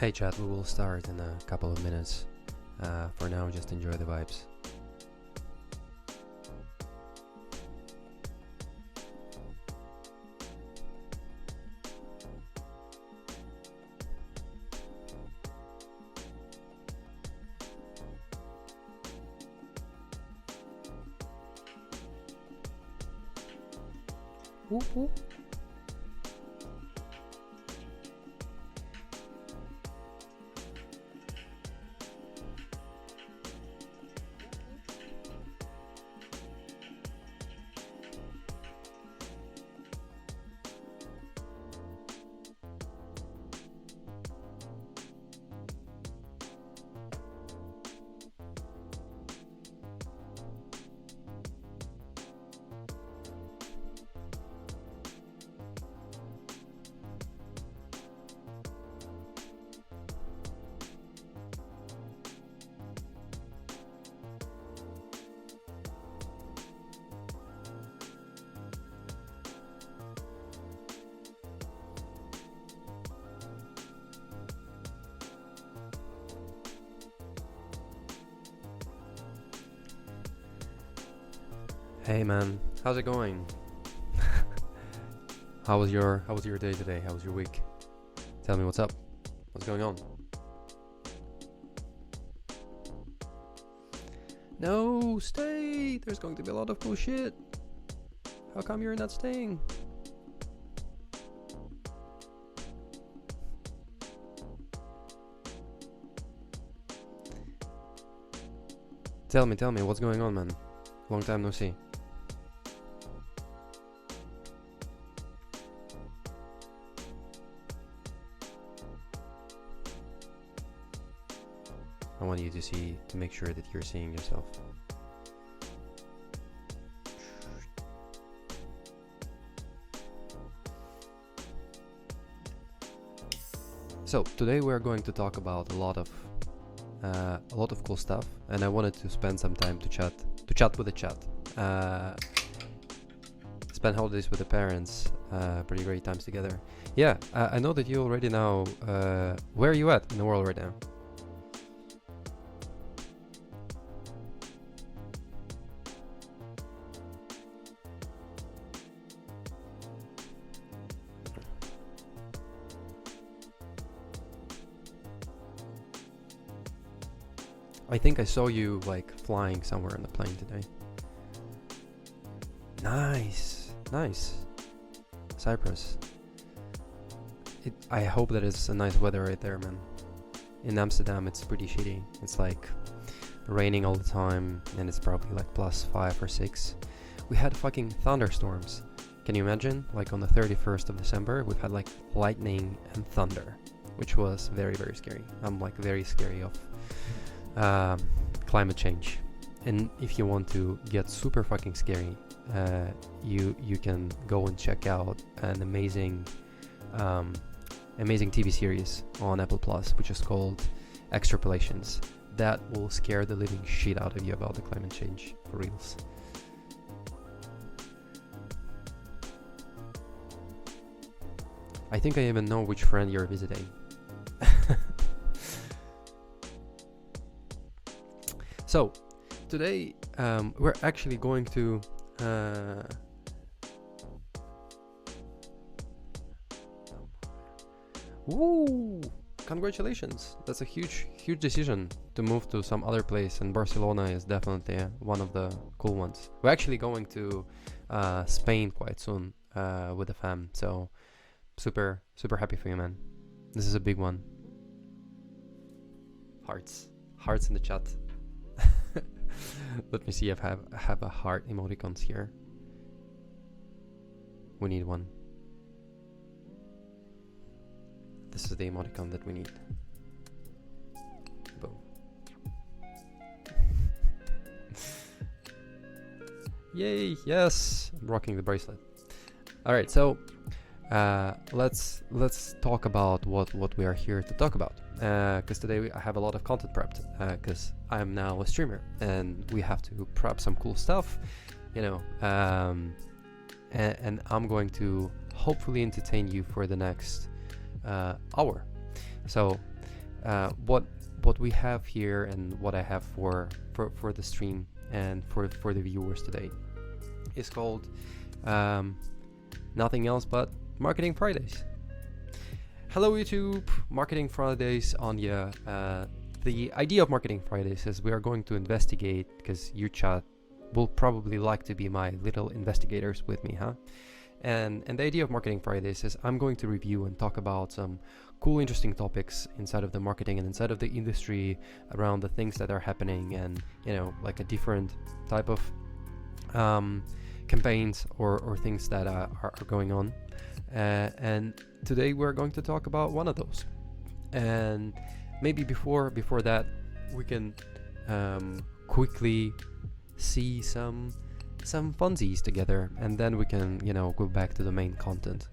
Hey chat, we will start in a couple of minutes. For now, just enjoy the vibes. Whoop, whoop. Hey man, how's it going? How was your day today? How was your week? Tell me what's up. What's going on? No, stay! There's going to be a lot of cool shit. How come you're not staying? Tell me, what's going on, man? Long time no see. I want you to make sure that you're seeing yourself. So today we're going to talk about a lot of cool stuff, and I wanted to spend some time to chat with the chat. Spend holidays with the parents, pretty great times together. Yeah, I know that you already know. Where are you at in the world right now? I think I saw you like flying somewhere on the plane today. Nice. Cyprus. I hope that it's a nice weather right there, man. In Amsterdam, it's pretty shitty. It's like raining all the time, and it's probably like +5 or 6. We had fucking thunderstorms. Can you imagine? Like on the 31st of December, we've had like lightning and thunder, which was very, very scary. I'm like very scary of climate change. And if you want to get super fucking scary, you can go and check out an amazing TV series on Apple Plus, which is called Extrapolations. That will scare the living shit out of you about the climate change for reals. I think I even know which friend you're visiting. So today we're actually going to woo! Congratulations! That's a huge decision to move to some other place, and Barcelona is definitely one of the cool ones. We're actually going to Spain quite soon with the fam, so super happy for you, man. This is a big one. Hearts in the chat. Let me see if I have a heart emoticons here. We need one. This is the emoticon that we need. Boom. Yay, yes! I'm rocking the bracelet. Alright, so let's talk about what we are here to talk about. Because today I have a lot of content prepped, because I'm now a streamer and we have to prep some cool stuff, you know, and I'm going to hopefully entertain you for the next hour. So what we have here and what I have for the stream and for the viewers today is called nothing else but Marketing Fridays. Hello YouTube, Marketing Fridays on you. The idea of Marketing Fridays is we are going to investigate, because you chat will probably like to be my little investigators with me, huh? And the idea of Marketing Fridays is I'm going to review and talk about some cool, interesting topics inside of the marketing and inside of the industry around the things that are happening, and like a different type of campaigns or things that are going on. And today we're going to talk about one of those. And maybe before that, we can quickly see some funsies together, and then we can go back to the main content.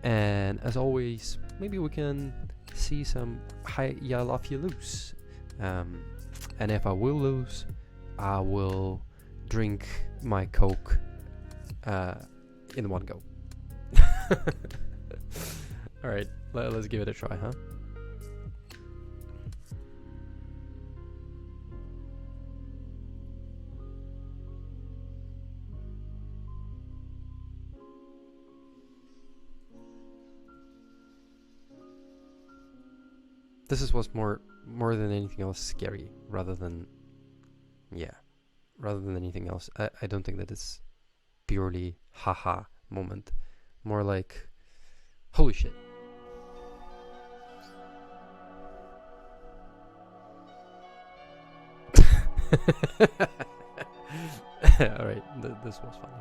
And as always, maybe we can see some hi ya love you lose. And if I will lose, I will drink my Coke in one go. Alright, let's give it a try, huh? This is what's more than anything else scary, rather than anything else. I don't think that it's purely haha moment. More like holy shit. Alright, this was funny.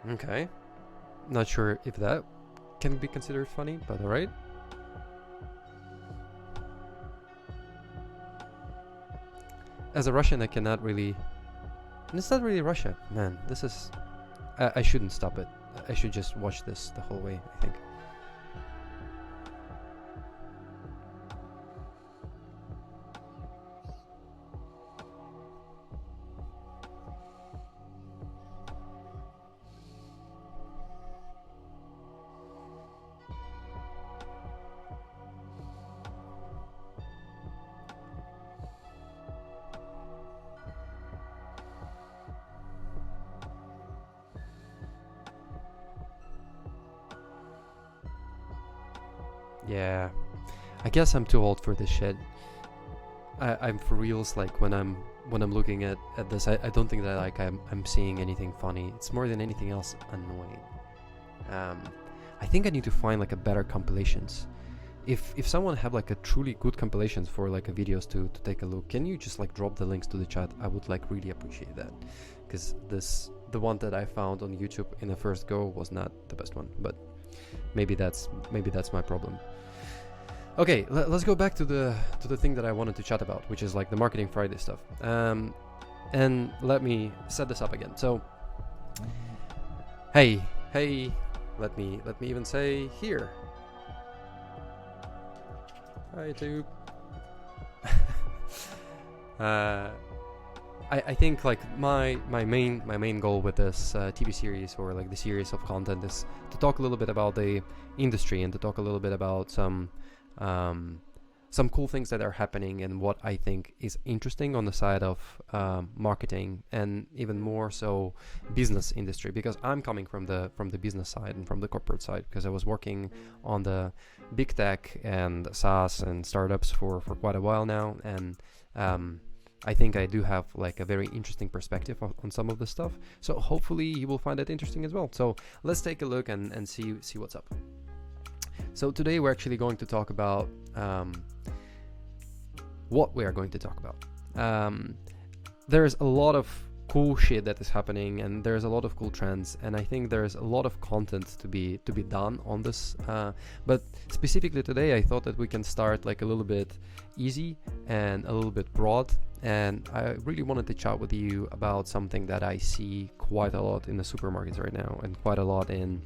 Okay, not sure if that can be considered funny, but alright. As a Russian, I cannot really... And it's not really Russia, man. This is... I shouldn't stop it. I should just watch this the whole way, I think. Yeah, I guess I'm too old for this shit. I'm for reals, like when I'm looking at this, I don't think that like I'm seeing anything funny. It's more than anything else annoying. I think I need to find like a better compilations. If someone have like a truly good compilations for like a videos to take a look, can you just like drop the links to the chat? I would like really appreciate that, because the one that I found on YouTube in the first go was not the best one, but maybe that's my problem. Okay, let's go back to the thing that I wanted to chat about, which is like the Marketing Friday stuff. And let me set this up again. So, hey, let me even say here. Hi YouTube. I think like my main goal with this TV series, or like the series of content, is to talk a little bit about the industry and to talk a little bit about some cool things that are happening and what I think is interesting on the side of marketing, and even more so business industry, because I'm coming from the business side and from the corporate side, because I was working on the big tech and SaaS and startups for quite a while now, and I think I do have like a very interesting perspective on some of the stuff. So hopefully you will find it interesting as well. So let's take a look and see what's up. So today we're actually going to talk about what we are going to talk about. There's a lot of cool shit that is happening, and there's a lot of cool trends, and I think there's a lot of content to be done on this. But specifically today, I thought that we can start like a little bit easy and a little bit broad. And I really wanted to chat with you about something that I see quite a lot in the supermarkets right now, and quite a lot in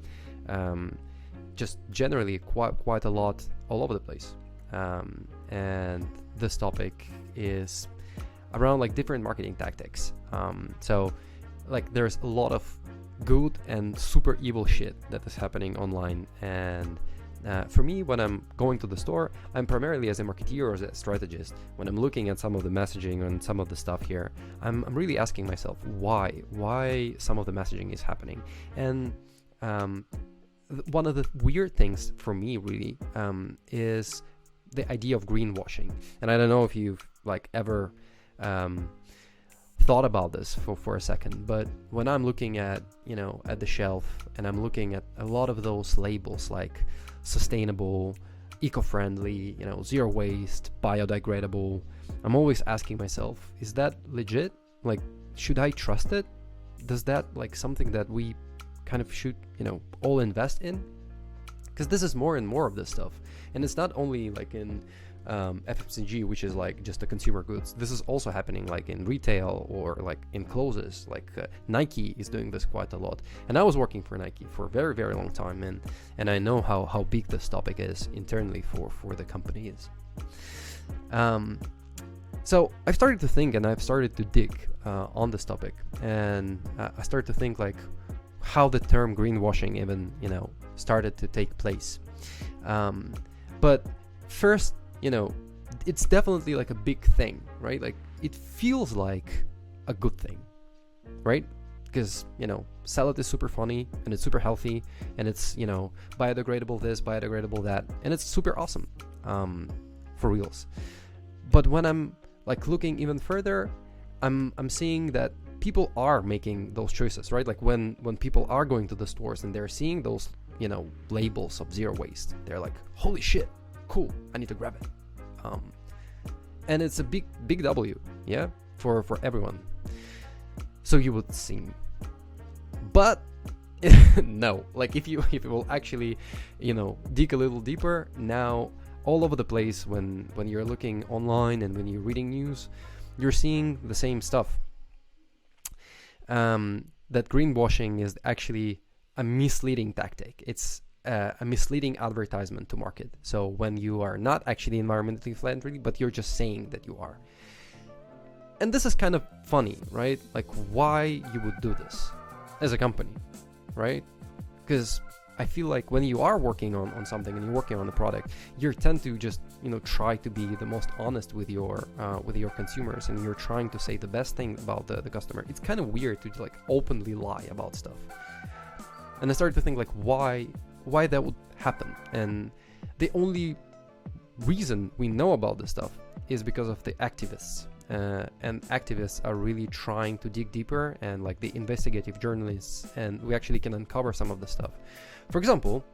just generally quite a lot all over the place. And this topic is around like different marketing tactics. So like there's a lot of good and super evil shit that is happening online. And for me, when I'm going to the store, I'm primarily as a marketeer or as a strategist. When I'm looking at some of the messaging and some of the stuff here, I'm really asking myself why some of the messaging is happening. And one of the weird things for me really is the idea of greenwashing. And I don't know if you've like ever thought about this for a second, but when I'm looking at, you know, at the shelf and I'm looking at a lot of those labels like sustainable, eco-friendly, you know, zero waste, biodegradable, I'm always asking myself, is that legit? Like, should I trust it? Does that like something that we kind of should, you know, all invest in? Because this is more and more of this stuff, and it's not only like in FMCG, which is like just the consumer goods. This is also happening like in retail or like in clothes. Like Nike is doing this quite a lot, and I was working for Nike for a very, very long time, and I know how big this topic is internally for the companies. So I've started to think, and I've started to dig on this topic, and I started to think like how the term greenwashing even, you know, started to take place. But first, you know, it's definitely like a big thing, right? Like it feels like a good thing, right? Because, you know, salad is super funny and it's super healthy and it's, you know, biodegradable this, biodegradable that, and it's super awesome, for reals. But when I'm like looking even further, I'm seeing that people are making those choices, right? Like when people are going to the stores and they're seeing those, you know, labels of zero waste, they're like, holy shit, cool, I need to grab it. And it's a big W, yeah, for everyone. So you would seem, but no, like if you will actually, you know, dig a little deeper, now all over the place when you're looking online and when you're reading news, you're seeing the same stuff. That greenwashing is actually a misleading tactic. It's a misleading advertisement to market. So when you are not actually environmentally friendly, but you're just saying that you are. And this is kind of funny, right? Like why you would do this as a company, right? Because I feel like when you are working on something and you're working on a product, you tend to just, you know, try to be the most honest with your consumers, and you're trying to say the best thing about the customer. It's kind of weird to like openly lie about stuff. And I started to think like why that would happen. And the only reason we know about this stuff is because of the activists. And activists are really trying to dig deeper, and like the investigative journalists, and we actually can uncover some of the stuff. For example,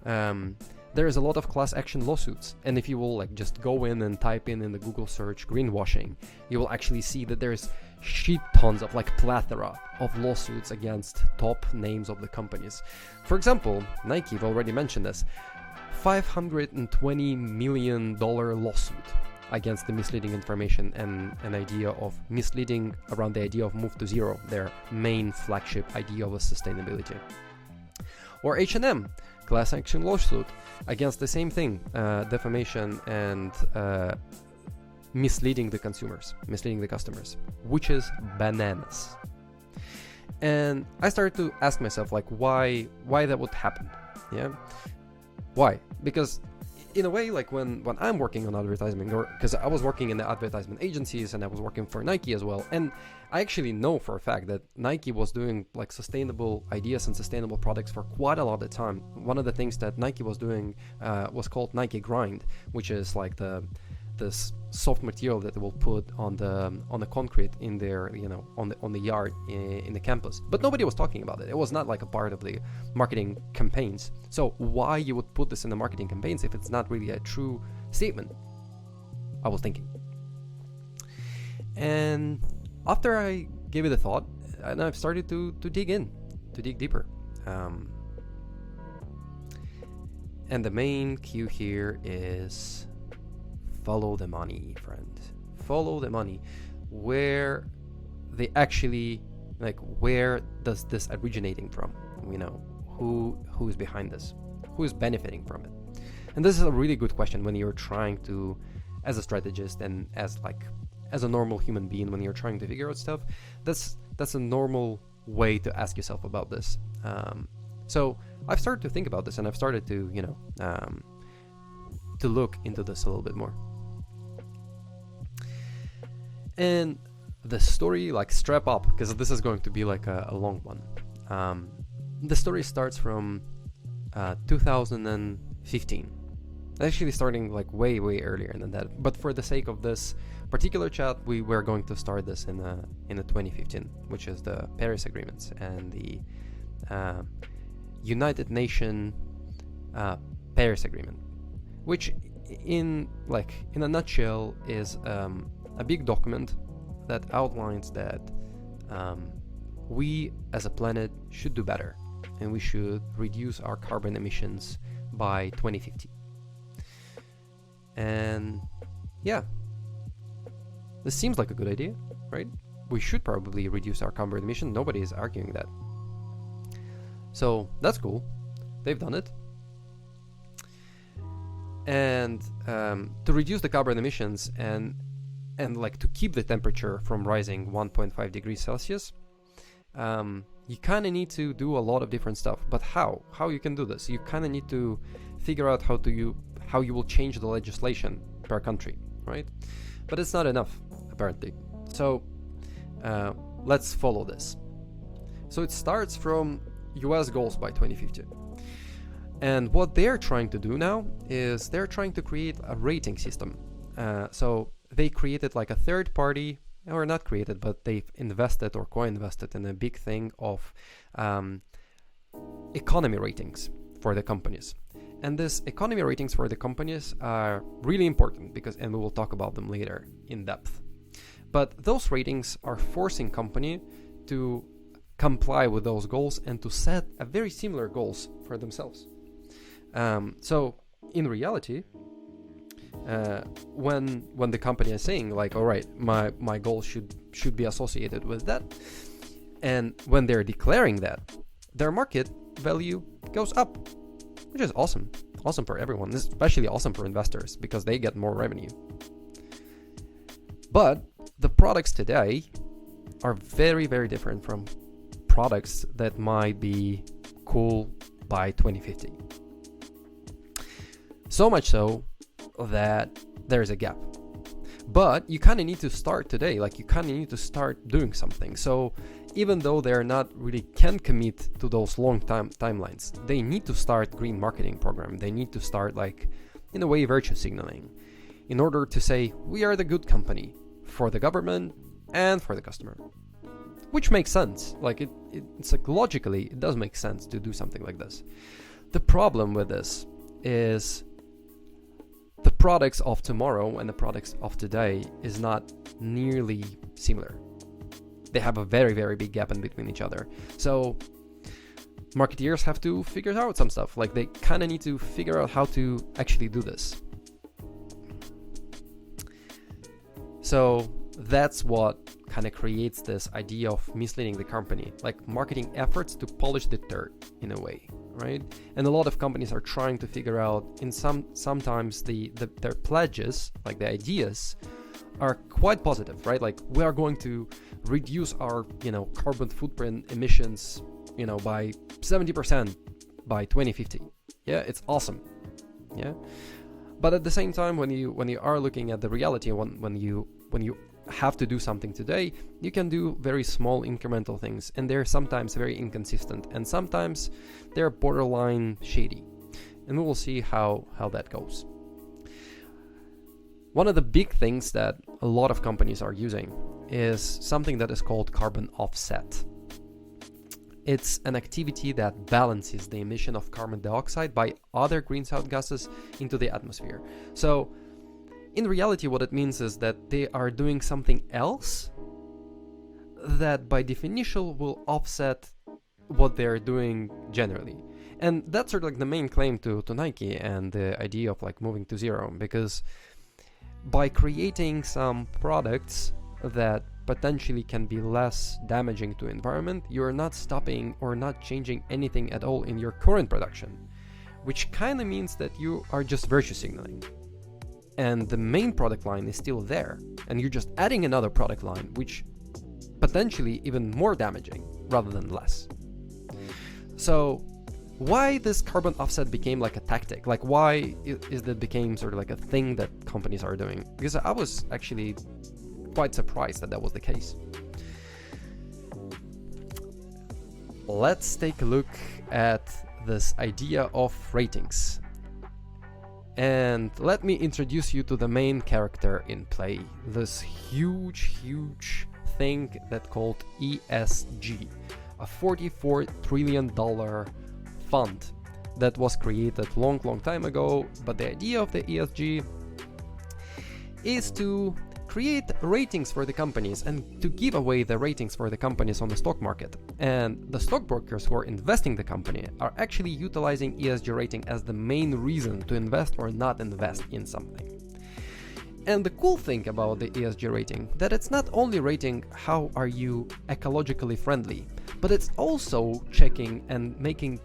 there is a lot of class action lawsuits, and if you will like just go in and type in the Google search greenwashing, you will actually see that there's shit tons of like plethora of lawsuits against top names of the companies. For example, Nike, I've already mentioned this, $520 million lawsuit against the misleading information and an idea of misleading around the idea of move to zero, their main flagship idea of sustainability. Or H&M, class action lawsuit against the same thing, defamation and misleading the consumers, misleading the customers, which is bananas. And I started to ask myself like why that would happen. Yeah, why? Because in a way, like when I'm working on advertising, or because I was working in the advertisement agencies and I was working for Nike as well, and I actually know for a fact that Nike was doing like sustainable ideas and sustainable products for quite a lot of time. One of the things that Nike was doing was called Nike Grind, which is like this soft material that they will put on the concrete in their, you know, on the yard in the campus. But nobody was talking about it. It was not like a part of the marketing campaigns. So why you would put this in the marketing campaigns if it's not really a true statement? I was thinking. And after I gave it a thought, and I've started to dig deeper. And the main cue here is follow the money, friend. Follow the money. Where they actually, like, where does this originating from? You know, who is behind this? who is benefiting from it? And this is a really good question when you're trying to, as a strategist and as a normal human being, when you're trying to figure out stuff. That's a normal way to ask yourself about this. So I've started to think about this, and I've started to to look into this a little bit more. And the story, like, strap up, because this is going to be like a long one. The story starts from 2015. Actually starting like way earlier than that, but for the sake of this particular chat, we were going to start this in the 2015, which is the Paris Agreements and the United Nations Paris Agreement, which in a nutshell is a big document that outlines that we as a planet should do better, and we should reduce our carbon emissions by 2050. And yeah, this seems like a good idea, right? We should probably reduce our carbon emission. Nobody is arguing that. So that's cool. They've done it. And to reduce the carbon emissions and like to keep the temperature from rising 1.5 degrees Celsius, you kind of need to do a lot of different stuff. But how you can do this? You kind of need to figure out how you will change the legislation per country, right? But it's not enough, apparently. So let's follow this. So it starts from US goals by 2050. And what they're trying to do now is they're trying to create a rating system. So they created like a third party, or not created, but they've invested or co-invested in a big thing of economy ratings for the companies. And this economy ratings for the companies are really important and we will talk about them later in depth. But those ratings are forcing company to comply with those goals and to set a very similar goals for themselves. So in reality, when the company is saying like, all right, my goal should be associated with that, and when they're declaring that, their market value goes up, which is awesome for everyone, especially awesome for investors because they get more revenue. But the products today are very different from products that might be cool by 2050. So much so that there's a gap. But you kind of need to start today, like you kind of need to start doing something. So even though they're not really can commit to those long timelines, they need to start green marketing program. They need to start like, in a way, virtue signaling in order to say, we are the good company for the government and for the customer. Which makes sense. Like it's like logically, it does make sense to do something like this. The problem with this is the products of tomorrow and the products of today is not nearly similar. They have a very big gap in between each other. So marketeers have to figure out some stuff. Like they kind of need to figure out how to actually do this. So that's what kind of creates this idea of misleading the company, like marketing efforts to polish the dirt in a way, right? And a lot of companies are trying to figure out, sometimes their pledges, like the ideas, are quite positive, right? Like we are going to reduce our carbon footprint emissions by 70% by 2050. Yeah, it's awesome. Yeah, but at the same time, when you are looking at the reality, when you have to do something today, you can do very small incremental things, and they're sometimes very inconsistent, and sometimes they're borderline shady, and we will see how that goes. One of the big things that a lot of companies are using is something that is called carbon offset. It's an activity that balances the emission of carbon dioxide by other greenhouse gases into the atmosphere. So in reality, what it means is that they are doing something else that by definition will offset what they're doing generally. And that's sort of like the main claim to Nike and the idea of like moving to zero, because by creating some products that potentially can be less damaging to environment, you're not stopping or not changing anything at all in your current production, which kind of means that you are just virtue signaling. And the main product line is still there, and you're just adding another product line, which potentially even more damaging rather than less. So why this carbon offset became like a tactic, like why is that became sort of like a thing that companies are doing? Because I was actually quite surprised that that was the case. Let's take a look at this idea of ratings. And let me introduce you to the main character in play, this huge thing that called ESG, a $44 trillion fund that was created long time ago. But the idea of the ESG is to create ratings for the companies and to give away the ratings for the companies on the stock market. And the stockbrokers who are investing the company are actually utilizing ESG rating as the main reason to invest or not invest in something. And the cool thing about the ESG rating, that it's not only rating how are you ecologically friendly, but it's also checking and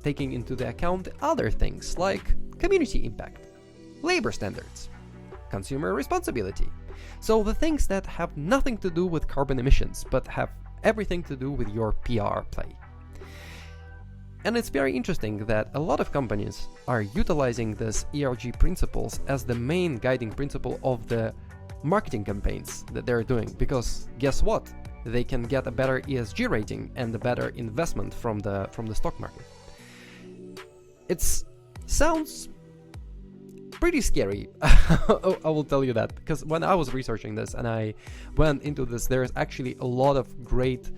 taking into the account other things like community impact, labor standards, consumer responsibility. So the things that have nothing to do with carbon emissions, but have everything to do with your PR play. And it's very interesting that a lot of companies are utilizing this ESG principles as the main guiding principle of the marketing campaigns that they're doing, because guess what? They can get a better ESG rating and a better investment from the stock market. It sounds pretty scary. I will tell you that, because when I was researching this and I went into this, there's actually a lot of great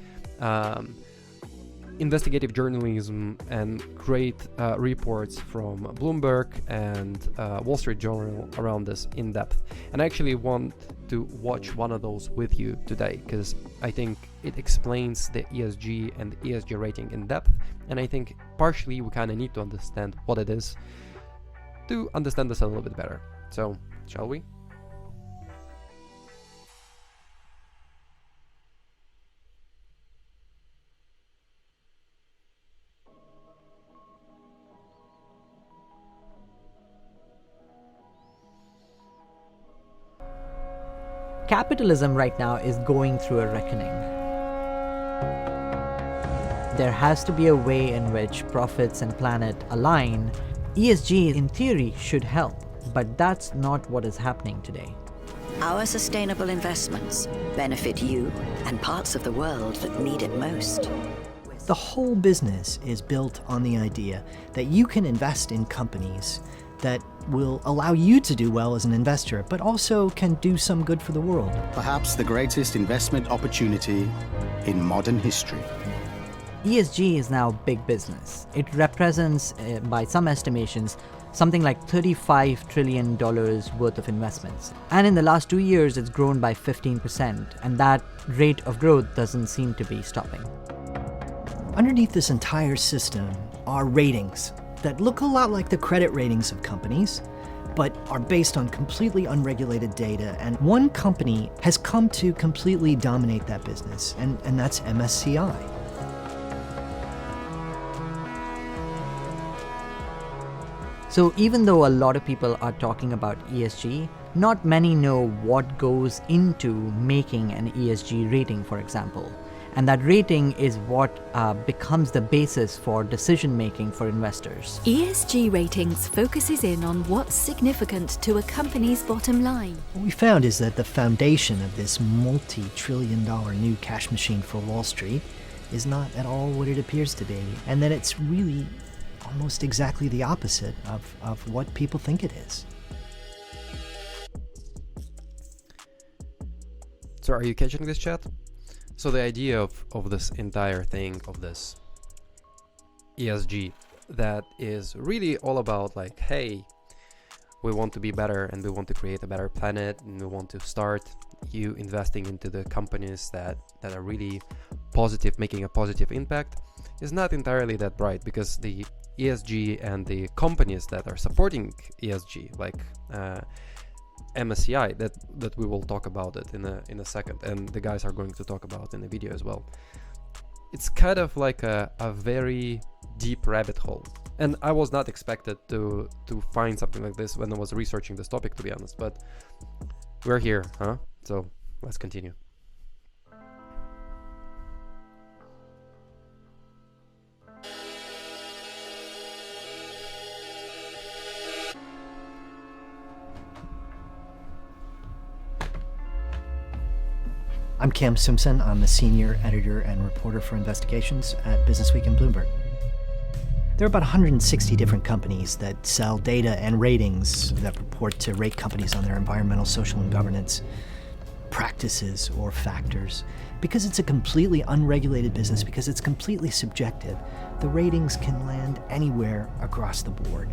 investigative journalism and great reports from Bloomberg and Wall Street Journal around this in depth. And I actually want to watch one of those with you today, because I think it explains the ESG and ESG rating in depth. And I think partially we kind of need to understand what it is to understand this a little bit better. So, shall we? Capitalism right now is going through a reckoning. There has to be a way in which profits and planet align. ESG, in theory, should help, but that's not what is happening today. Our sustainable investments benefit you and parts of the world that need it most. The whole business is built on the idea that you can invest in companies that will allow you to do well as an investor, but also can do some good for the world. Perhaps the greatest investment opportunity in modern history. ESG is now big business. It represents, by some estimations, something like $35 trillion worth of investments. And in the last 2 years, it's grown by 15%, and that rate of growth doesn't seem to be stopping. Underneath this entire system are ratings that look a lot like the credit ratings of companies, but are based on completely unregulated data. And one company has come to completely dominate that business, and that's MSCI. So even though a lot of people are talking about ESG, not many know what goes into making an ESG rating, for example. And that rating is what becomes the basis for decision making for investors. ESG ratings focuses in on what's significant to a company's bottom line. What we found is that the foundation of this multi-trillion-dollar new cash machine for Wall Street is not at all what it appears to be, and that it's really almost exactly the opposite of what people think it is. So are you catching this, chat? So the idea of this entire thing, of this ESG, that is really all about like, hey, we want to be better and we want to create a better planet, and we want to start you investing into the companies that are really positive, making a positive impact, is not entirely that bright, because the ESG and the companies that are supporting ESG, like MSCI, that we will talk about it in a second, and the guys are going to talk about in the video as well. It's kind of like a very deep rabbit hole, And I was not expected to find something like this when I was researching this topic, to be honest, but we're here, huh? So let's continue. I'm Cam Simpson. I'm a senior editor and reporter for investigations at Businessweek and Bloomberg. There are about 160 different companies that sell data and ratings that purport to rate companies on their environmental, social, and governance practices or factors. Because it's a completely unregulated business, because it's completely subjective, the ratings can land anywhere across the board.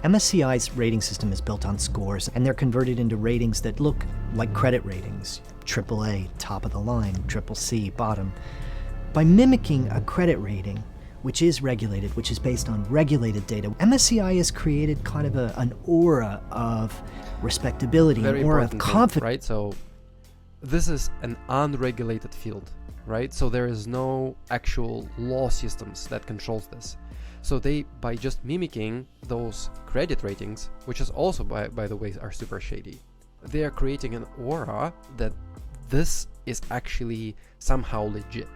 MSCI's rating system is built on scores, and they're converted into ratings that look like credit ratings. AAA, top of the line, CCC, bottom. By mimicking a credit rating, which is regulated, which is based on regulated data, MSCI has created kind of an aura of respectability, Very an aura of important thing, confidence. right? So this is an unregulated field, right? So there is no actual law systems that controls this. So they, by just mimicking those credit ratings, which is also, by the way, are super shady, they are creating an aura that this is actually somehow legit.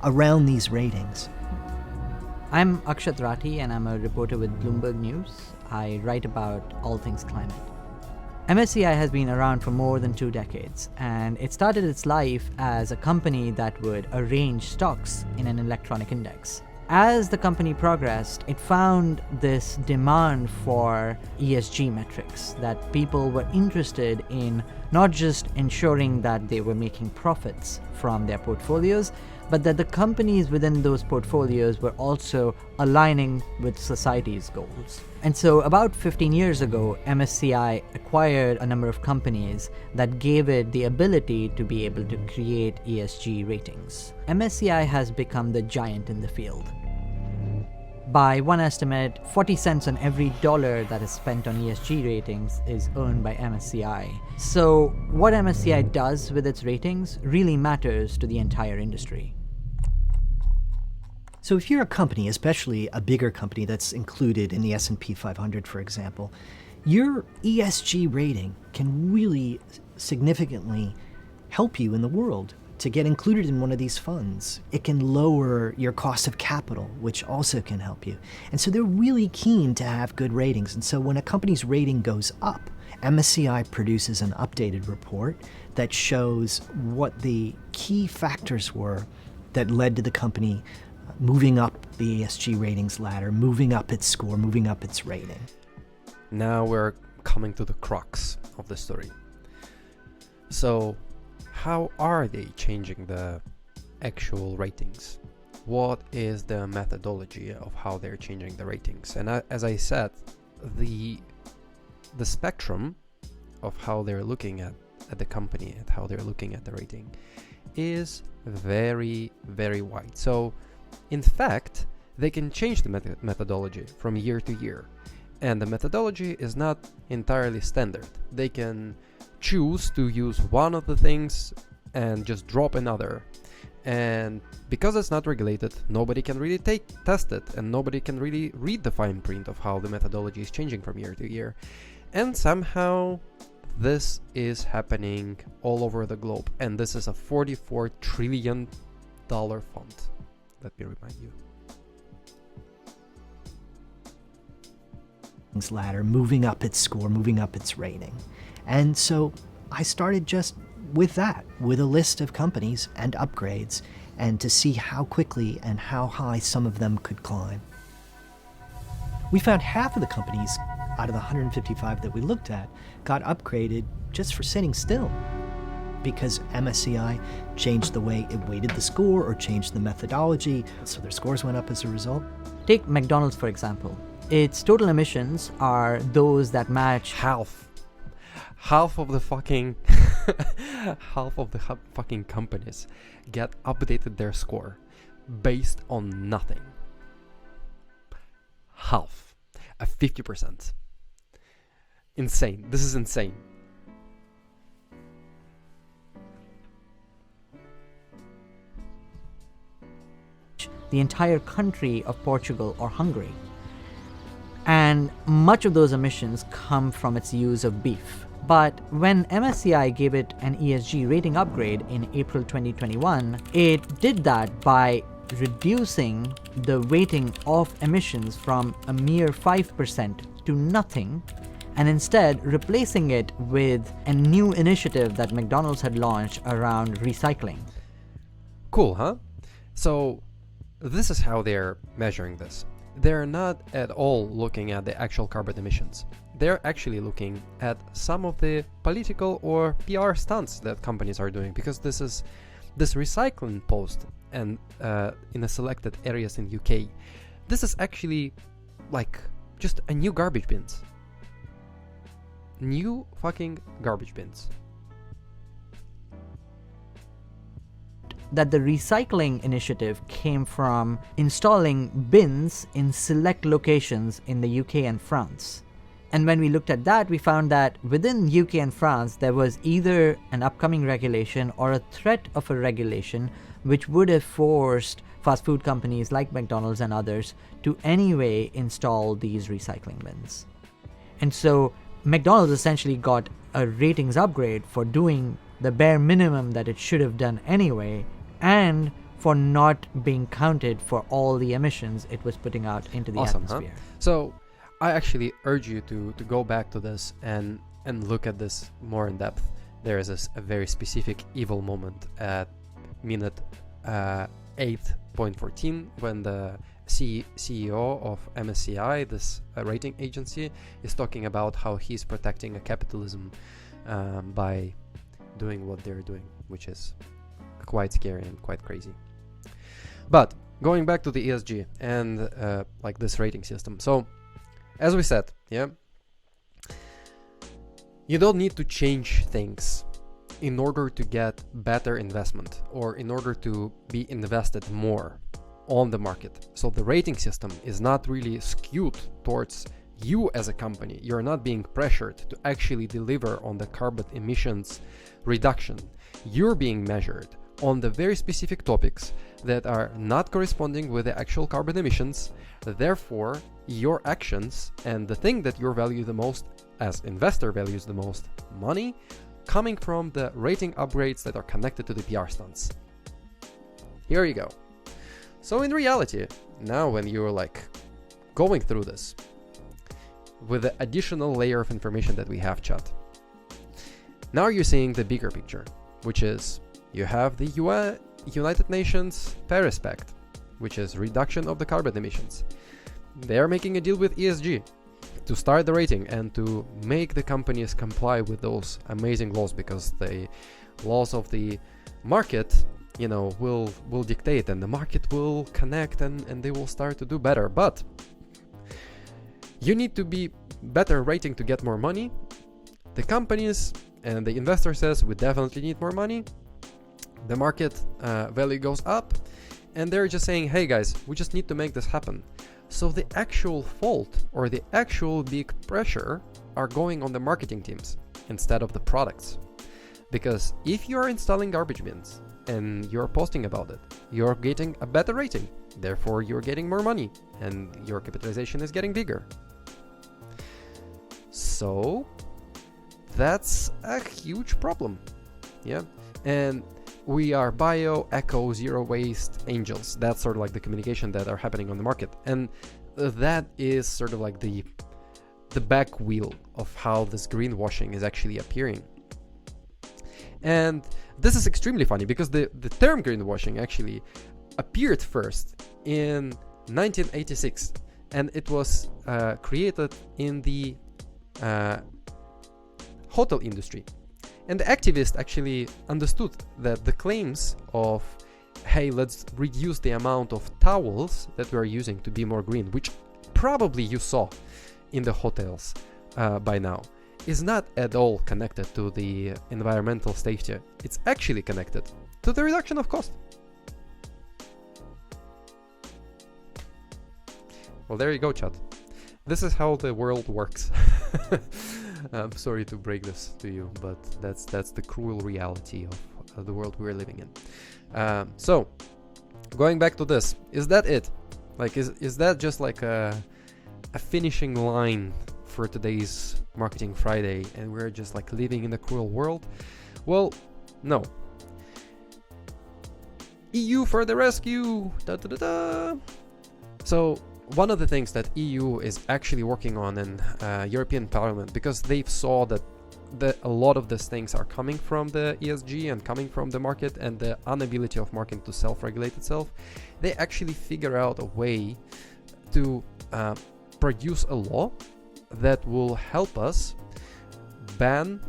Around these ratings. I'm Akshat Rathi and I'm a reporter with Bloomberg News. I write about all things climate. MSCI has been around for more than 2 decades, and it started its life as a company that would arrange stocks in an electronic index. As the company progressed, it found this demand for ESG metrics, that people were interested in not just ensuring that they were making profits from their portfolios, but that the companies within those portfolios were also aligning with society's goals. And so about 15 years ago, MSCI acquired a number of companies that gave it the ability to be able to create ESG ratings. MSCI has become the giant in the field. By one estimate, 40 cents on every dollar that is spent on ESG ratings is earned by MSCI. So what MSCI does with its ratings really matters to the entire industry. So if you're a company, especially a bigger company that's included in the S&P 500, for example, your ESG rating can really significantly help you in the world to get included in one of these funds. It can lower your cost of capital, which also can help you. And so they're really keen to have good ratings. And so when a company's rating goes up, MSCI produces an updated report that shows what the key factors were that led to the company moving up the ESG ratings ladder, moving up its score, moving up its rating. Now we're coming to the crux of the story. So how are they changing the actual ratings? What is the methodology of how they're changing the ratings? And as I said, the spectrum of how they're looking at the company and how they're looking at the rating is very, very wide. So in fact, they can change the methodology from year to year. And the methodology is not entirely standard. They can choose to use one of the things and just drop another. And because it's not regulated, nobody can really test it, and nobody can really read the fine print of how the methodology is changing from year to year. And somehow this is happening all over the globe. And this is a $44 trillion fund. Let me remind you. Ladder, moving up its score, moving up its rating. And so I started just with that, with a list of companies and upgrades, and to see how quickly and how high some of them could climb. We found half of the companies out of the 155 that we looked at got upgraded just for sitting still, because MSCI changed the way it weighted the score or changed the methodology, so their scores went up as a result. Take McDonald's, for example. Its total emissions are those that match Half of the fucking fucking companies get updated their score based on nothing. Half. 50%. Insane. This is insane. the entire country of Portugal or Hungary. And much of those emissions come from its use of beef. But when MSCI gave it an ESG rating upgrade in April 2021, it did that by reducing the weighting of emissions from a mere 5% to nothing, and instead replacing it with a new initiative that McDonald's had launched around recycling. Cool, huh? So this is how they're measuring this. They're not at all looking at the actual carbon emissions. They're actually looking at some of the political or PR stunts that companies are doing, because this recycling post and in the selected areas in UK, this is actually like just a new garbage bins. New fucking garbage bins. That the recycling initiative came from installing bins in select locations in the UK and France. And when we looked at that, we found that within UK and France, there was either an upcoming regulation or a threat of a regulation which would have forced fast food companies like McDonald's and others to anyway install these recycling bins. And so McDonald's essentially got a ratings upgrade for doing the bare minimum that it should have done anyway, and for not being counted for all the emissions it was putting out into the atmosphere. Huh? So I actually urge you to go back to this and look at this more in depth. There is a very specific evil moment at minute 8.14 when the CEO of MSCI, this rating agency, is talking about how he's protecting a capitalism by doing what they're doing, which is quite scary and quite crazy. But going back to the ESG and like this rating system. So as we said, you don't need to change things in order to get better investment or in order to be invested more on the market. So the rating system is not really skewed towards you as a company. You're not being pressured to actually deliver on the carbon emissions reduction. You're being measured on the very specific topics that are not corresponding with the actual carbon emissions. Therefore, your actions and the thing that you value the most as investor values the most, money, coming from the rating upgrades that are connected to the PR stunts. Here you go. So in reality, now when you're like going through this with the additional layer of information that we have, chat, now you're seeing the bigger picture, which is you have the United Nations Paris Pact, which is reduction of the carbon emissions. They're making a deal with ESG to start the rating and to make the companies comply with those amazing laws, because the laws of the market, will dictate, and the market will connect and they will start to do better. But you need to be better rating to get more money. The companies and the investor says we definitely need more money. The market value goes up, and they're just saying, hey guys, we just need to make this happen. So the actual fault or the actual big pressure are going on the marketing teams instead of the products. Because if you're installing garbage bins and you're posting about it, you're getting a better rating. Therefore, you're getting more money and your capitalization is getting bigger. So that's a huge problem. Yeah. And we are bio, eco, zero waste angels. That's sort of like the communication that are happening on the market. And that is sort of like the back wheel of how this greenwashing is actually appearing. And this is extremely funny because the term greenwashing actually appeared first in 1986, and it was created in the hotel industry. And the activists actually understood that the claims of, hey, let's reduce the amount of towels that we are using to be more green, which probably you saw in the hotels by now, is not at all connected to the environmental safety. It's actually connected to the reduction of cost. Well, there you go, chat. This is how the world works. I'm sorry to break this to you, but that's the cruel reality of the world we're living in. So going back to this, is that it? Like, is that just like a finishing line for today's Marketing Friday, and we're just like living in a cruel world? Well, no. EU for the rescue! Da, da, da, da. So one of the things that EU is actually working on in European Parliament, because they've saw that a lot of these things are coming from the ESG and coming from the market and the inability of market to self-regulate itself, they actually figure out a way to produce a law that will help us ban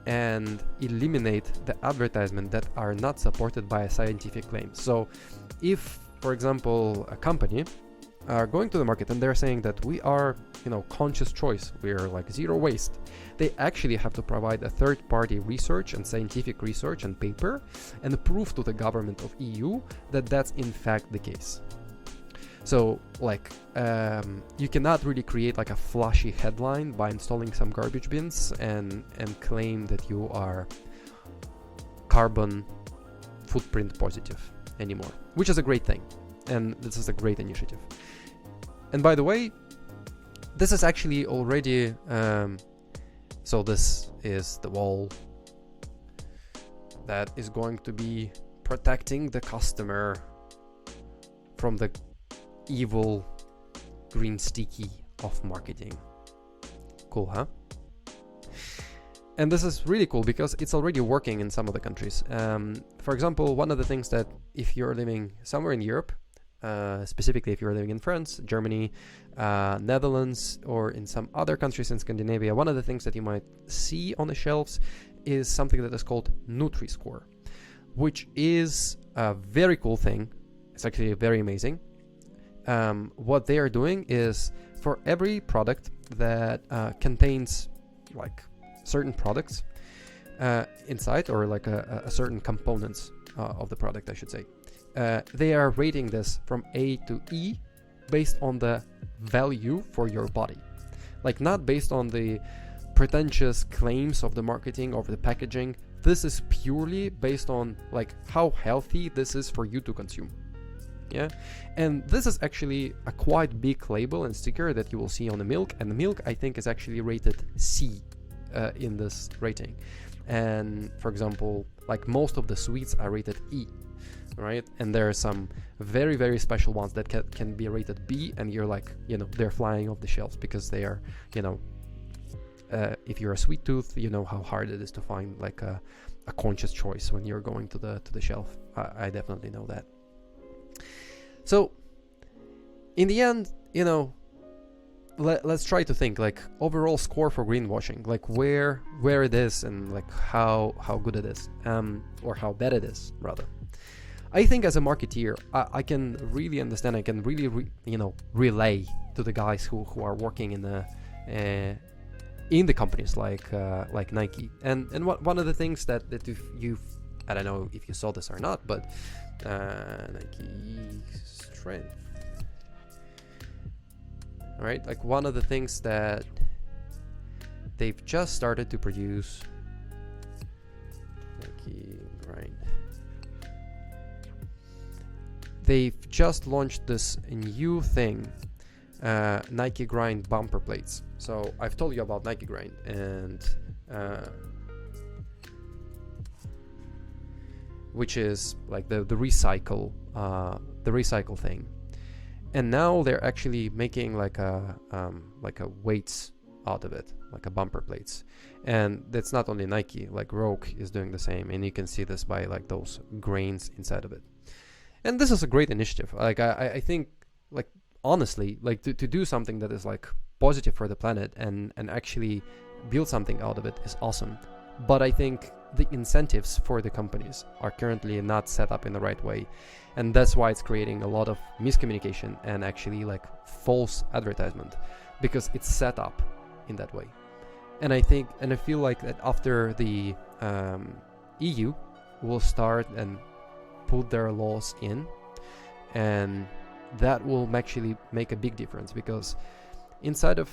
and eliminate the advertisement that are not supported by a scientific claim. So if, for example, a company are going to the market and they're saying that we are, conscious choice, we're like zero waste, they actually have to provide a third-party research and scientific research and paper and prove to the government of EU that that's in fact the case. So you cannot really create like a flashy headline by installing some garbage bins and claim that you are carbon footprint positive anymore, which is a great thing, and this is a great initiative. And by the way, this is actually already so this is the wall that is going to be protecting the customer from the evil green sticky of marketing. Cool, huh? And this is really cool because it's already working in some of the countries. For example, one of the things that if you're living somewhere in Europe, specifically if you're living in France, Germany, Netherlands, or in some other countries in Scandinavia, one of the things that you might see on the shelves is something that is called Nutri-Score, which is a very cool thing. It's actually very amazing. What they are doing is for every product that contains like certain products inside, or like a certain components of the product, I should say, they are rating this from A to E based on the value for your body, like not based on the pretentious claims of the marketing or the packaging. This is purely based on like how healthy this is for you to consume. Yeah, and this is actually a quite big label and sticker that you will see on the milk, and the milk I think is actually rated C in this rating. And for example, like most of the sweets are rated E, right? And there are some very, very special ones that can be rated B, and you're like, they're flying off the shelves because they are, if you're a sweet tooth, you know how hard it is to find like a conscious choice when you're going to the shelf. I definitely know that. So in the end, let's try to think like overall score for greenwashing, like where it is and like how good it is, or how bad it is rather. I think as a marketeer, I can really understand, I can really relay to the guys who are working in the companies like Nike. And one of the things that if you've, I don't know if you saw this or not, but Nike Strength. All right, like one of the things that they've just started to produce, Nike Grind. They've just launched this new thing, Nike Grind bumper plates. So I've told you about Nike Grind, and which is like the recycle thing. And now they're actually making like a weights out of it, like a bumper plates. And that's not only Nike, like Rogue is doing the same, and you can see this by like those grains inside of it. And this is a great initiative. Like I think, like honestly, like to do something that is like positive for the planet and actually build something out of it is awesome. But I think the incentives for the companies are currently not set up in the right way, and that's why it's creating a lot of miscommunication and actually like false advertisement, because it's set up in that way. And I feel like that after the EU will start and put their laws in, and that will actually make a big difference, because inside of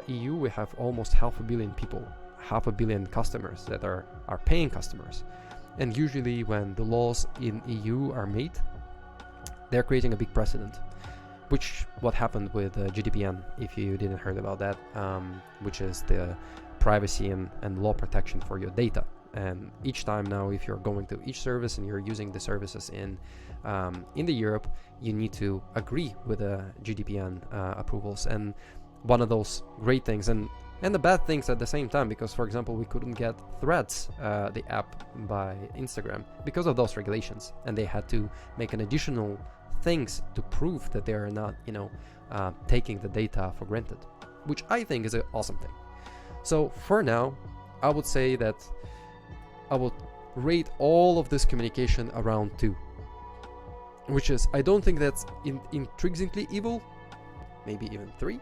EU we have almost 500 million people, 500 million customers that are paying customers. And usually when the laws in EU are made, they're creating a big precedent, which what happened with GDPR, if you didn't heard about that, which is the privacy and law protection for your data. And each time now, if you're going to each service and you're using the services in the Europe, you need to agree with the GDPR approvals. And one of those great things and the bad things at the same time, because for example, we couldn't get Threads, the app by Instagram, because of those regulations, and they had to make an additional things to prove that they are not, taking the data for granted, which I think is an awesome thing. So for now, I would say that I would rate all of this communication around 2, which is, I don't think that's intrinsically evil, maybe even 3.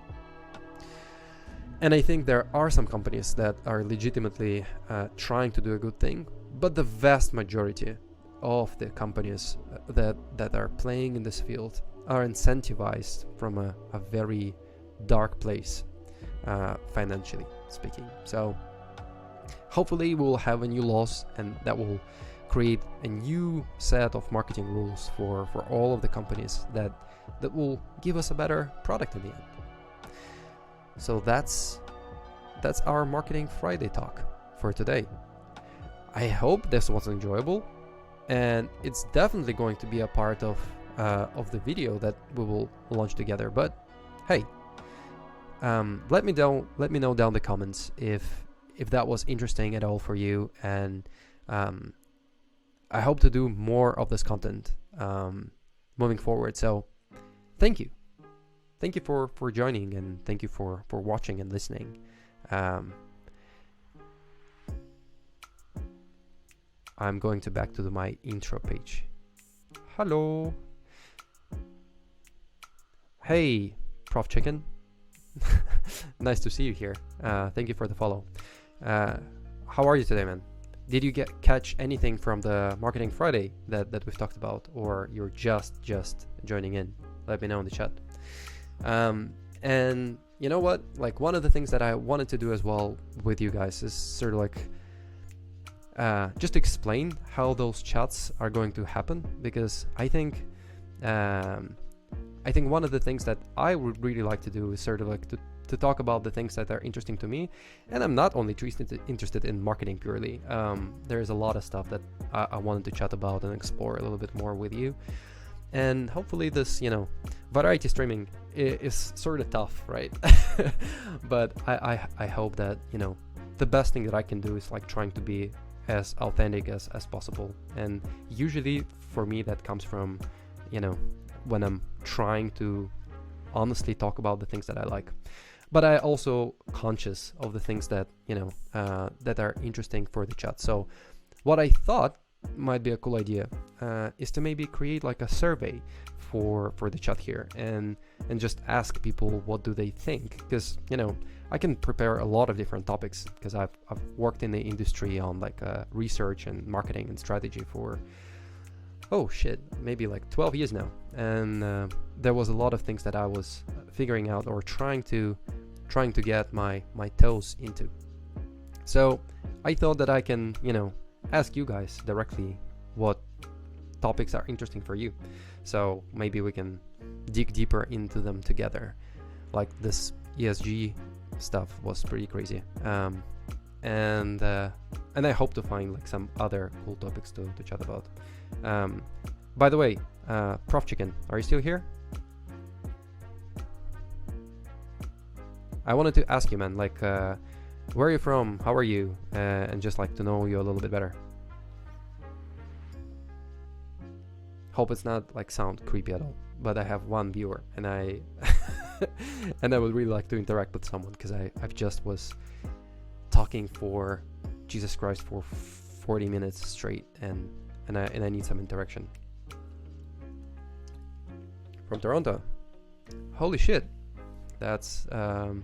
And I think there are some companies that are legitimately trying to do a good thing, but the vast majority of the companies that are playing in this field are incentivized from a very dark place, financially speaking. So hopefully we'll have a new laws, and that will create a new set of marketing rules for all of the companies that will give us a better product in the end. So that's our Marketing Friday talk for today. I hope this was enjoyable, and it's definitely going to be a part of the video that we will launch together. But hey, let me know down the comments if that was interesting at all for you, and I hope to do more of this content moving forward. So thank you for joining, and thank you for watching and listening. I'm going to back to my intro page. Hello. Hey, Prof Chicken. Nice to see you here. Thank you for the follow. How are you today, man? Did you catch anything from the Marketing Friday that we've talked about, or you're just joining in? Let me know in the chat. And you know what? Like, one of the things that I wanted to do as well with you guys is sort of like just explain how those chats are going to happen, because I think one of the things that I would really like to do is sort of like to talk about the things that are interesting to me. And I'm not only interested in marketing purely. There's a lot of stuff that I wanted to chat about and explore a little bit more with you. And hopefully this, variety streaming is sort of tough, right? But I hope that, the best thing that I can do is like trying to be as authentic as possible. And usually for me that comes from, when I'm trying to honestly talk about the things that I like. But I also conscious of the things that, that are interesting for the chat. So what I thought might be a cool idea is to maybe create like a survey for the chat here, and just ask people what do they think, because I can prepare a lot of different topics, because I've worked in the industry on like research and marketing and strategy for maybe like 12 years now, and there was a lot of things that I was figuring out or trying to get my toes into. So I thought that I can ask you guys directly what topics are interesting for you, so maybe we can dig deeper into them together. Like this ESG stuff was pretty crazy, and I hope to find like some other cool topics to chat about. By the way, Prof Chicken, are you still here? I wanted to ask you, man, like where are you from, how are you, and just like to know you a little bit better. Hope it's not like sound creepy at all, but I have one viewer, and I and I would really like to interact with someone, because I've just was talking for Jesus Christ for 40 minutes straight, and I need some interaction. From Toronto. Holy shit, that's a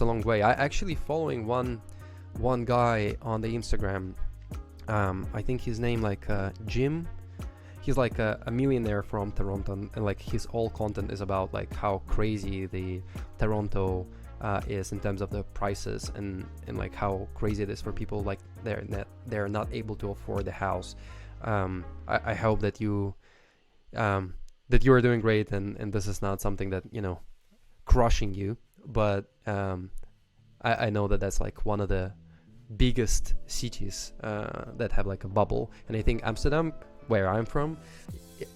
long way. I actually following one guy on the Instagram. I think his name like Jim. He's like a millionaire from Toronto, and like his whole content is about like how crazy the Toronto is in terms of the prices, and like how crazy it is for people like they're not able to afford the house. I hope that you that you are doing great, and this is not something that, you know, crushing you. But I know that that's like one of the biggest cities that have like a bubble, and I think Amsterdam, where I'm from,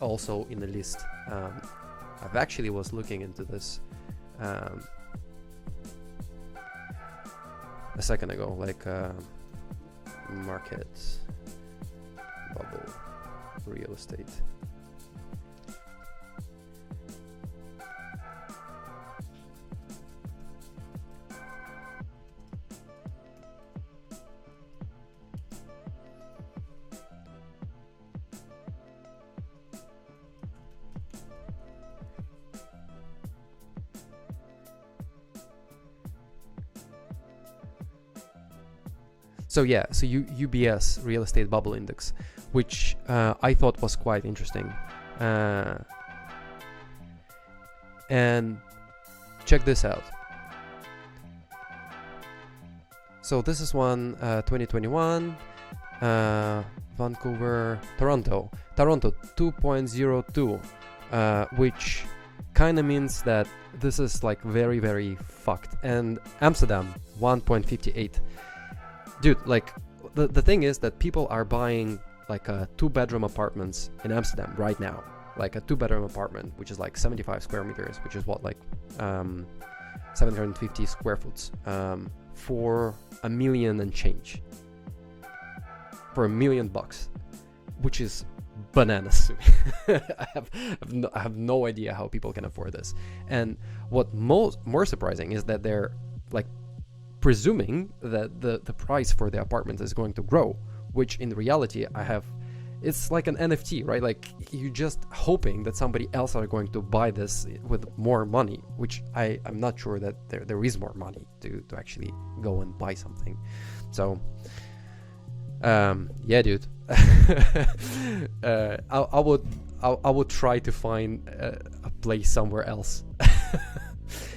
also in the list. I've actually was looking into this a second ago, like market bubble real estate. So yeah, so UBS Real Estate Bubble Index, which I thought was quite interesting. And check this out. So this is one 2021, Vancouver, Toronto 2.02, which kind of means that this is like very, very fucked. And Amsterdam 1.58. Dude, like the thing is that people are buying like 2-bedroom apartments in Amsterdam right now. Like a 2-bedroom apartment, which is like 75 square meters, which is what, like 750 square foot, for $1 million and change. For $1 million, which is bananas to me. I have no idea how people can afford this. And what more surprising is that they're like presuming that the price for the apartment is going to grow, which in reality it's like an NFT, right? Like you're just hoping that somebody else are going to buy this with more money, which I'm not sure that there is more money to actually go and buy something. So yeah, dude. I would try to find a place somewhere else.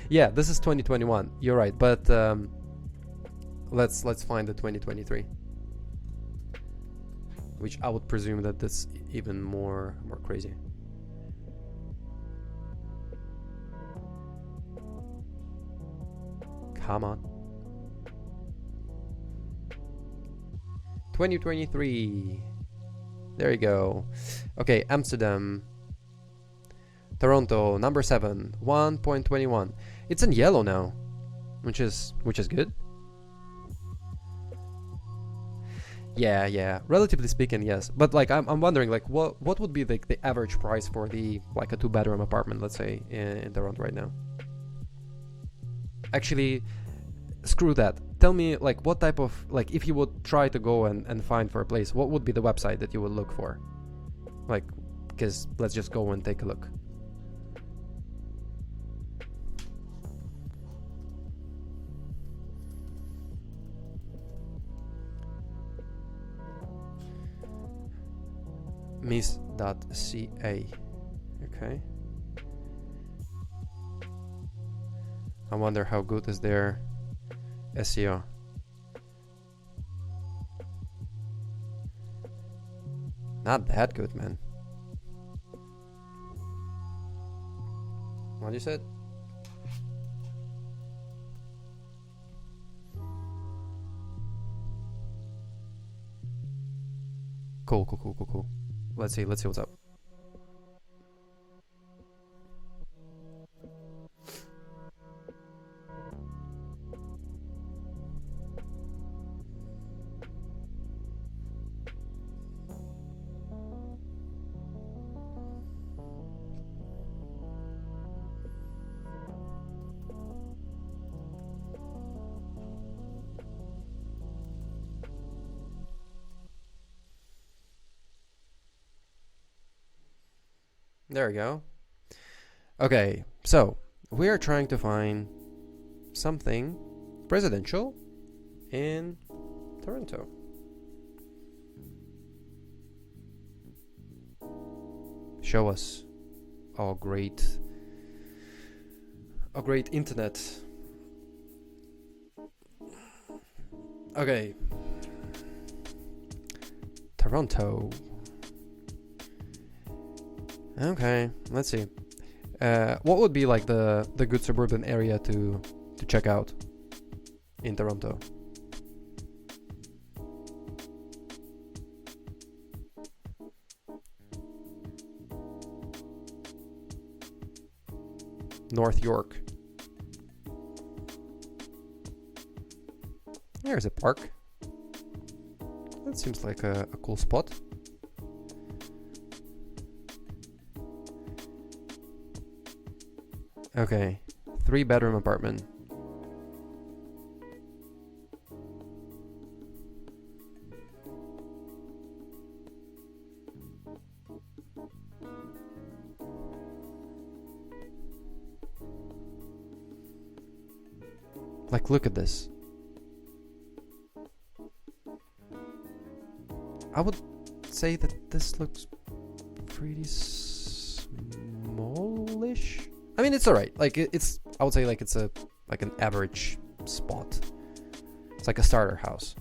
Yeah, this is 2021. You're right, but let's find the 2023, which I would presume that that's even more crazy. Come on. 2023. There you go. Okay, Amsterdam. Toronto, number 7, 1.21. It's in yellow now, which is good. Yeah. Relatively speaking, yes. But like, I'm wondering, like, what would be like the average price for the like a 2-bedroom apartment, let's say, in Toronto right now? Actually, screw that. Tell me, like, what type of, like, if you would try to go and find for a place, what would be the website that you would look for? Like, because let's just go and take a look. Miss.ca. Okay. I wonder how good is their SEO. Not that good, man. What you said? Cool. Let's see what's up. There we go. Okay, so we are trying to find something presidential in Toronto. Show us our great internet. Okay. Okay, let's see. What would be like the good suburban area to check out in Toronto? North York. There's a park. That seems like a cool spot. Okay, 3-bedroom apartment. Like, look at this. I would say that this looks pretty smallish. I mean, it's alright. Like, it's. I would say like it's an average spot. It's like a starter house,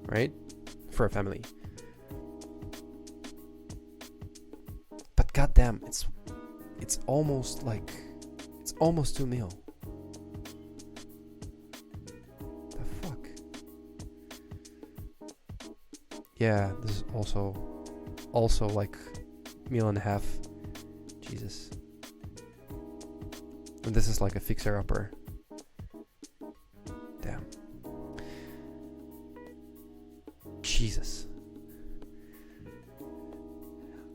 right, for a family. But goddamn, it's almost 2 mil. The fuck. Yeah, this is also like meal and a half. Jesus. And this is like a fixer-upper. Damn. Jesus.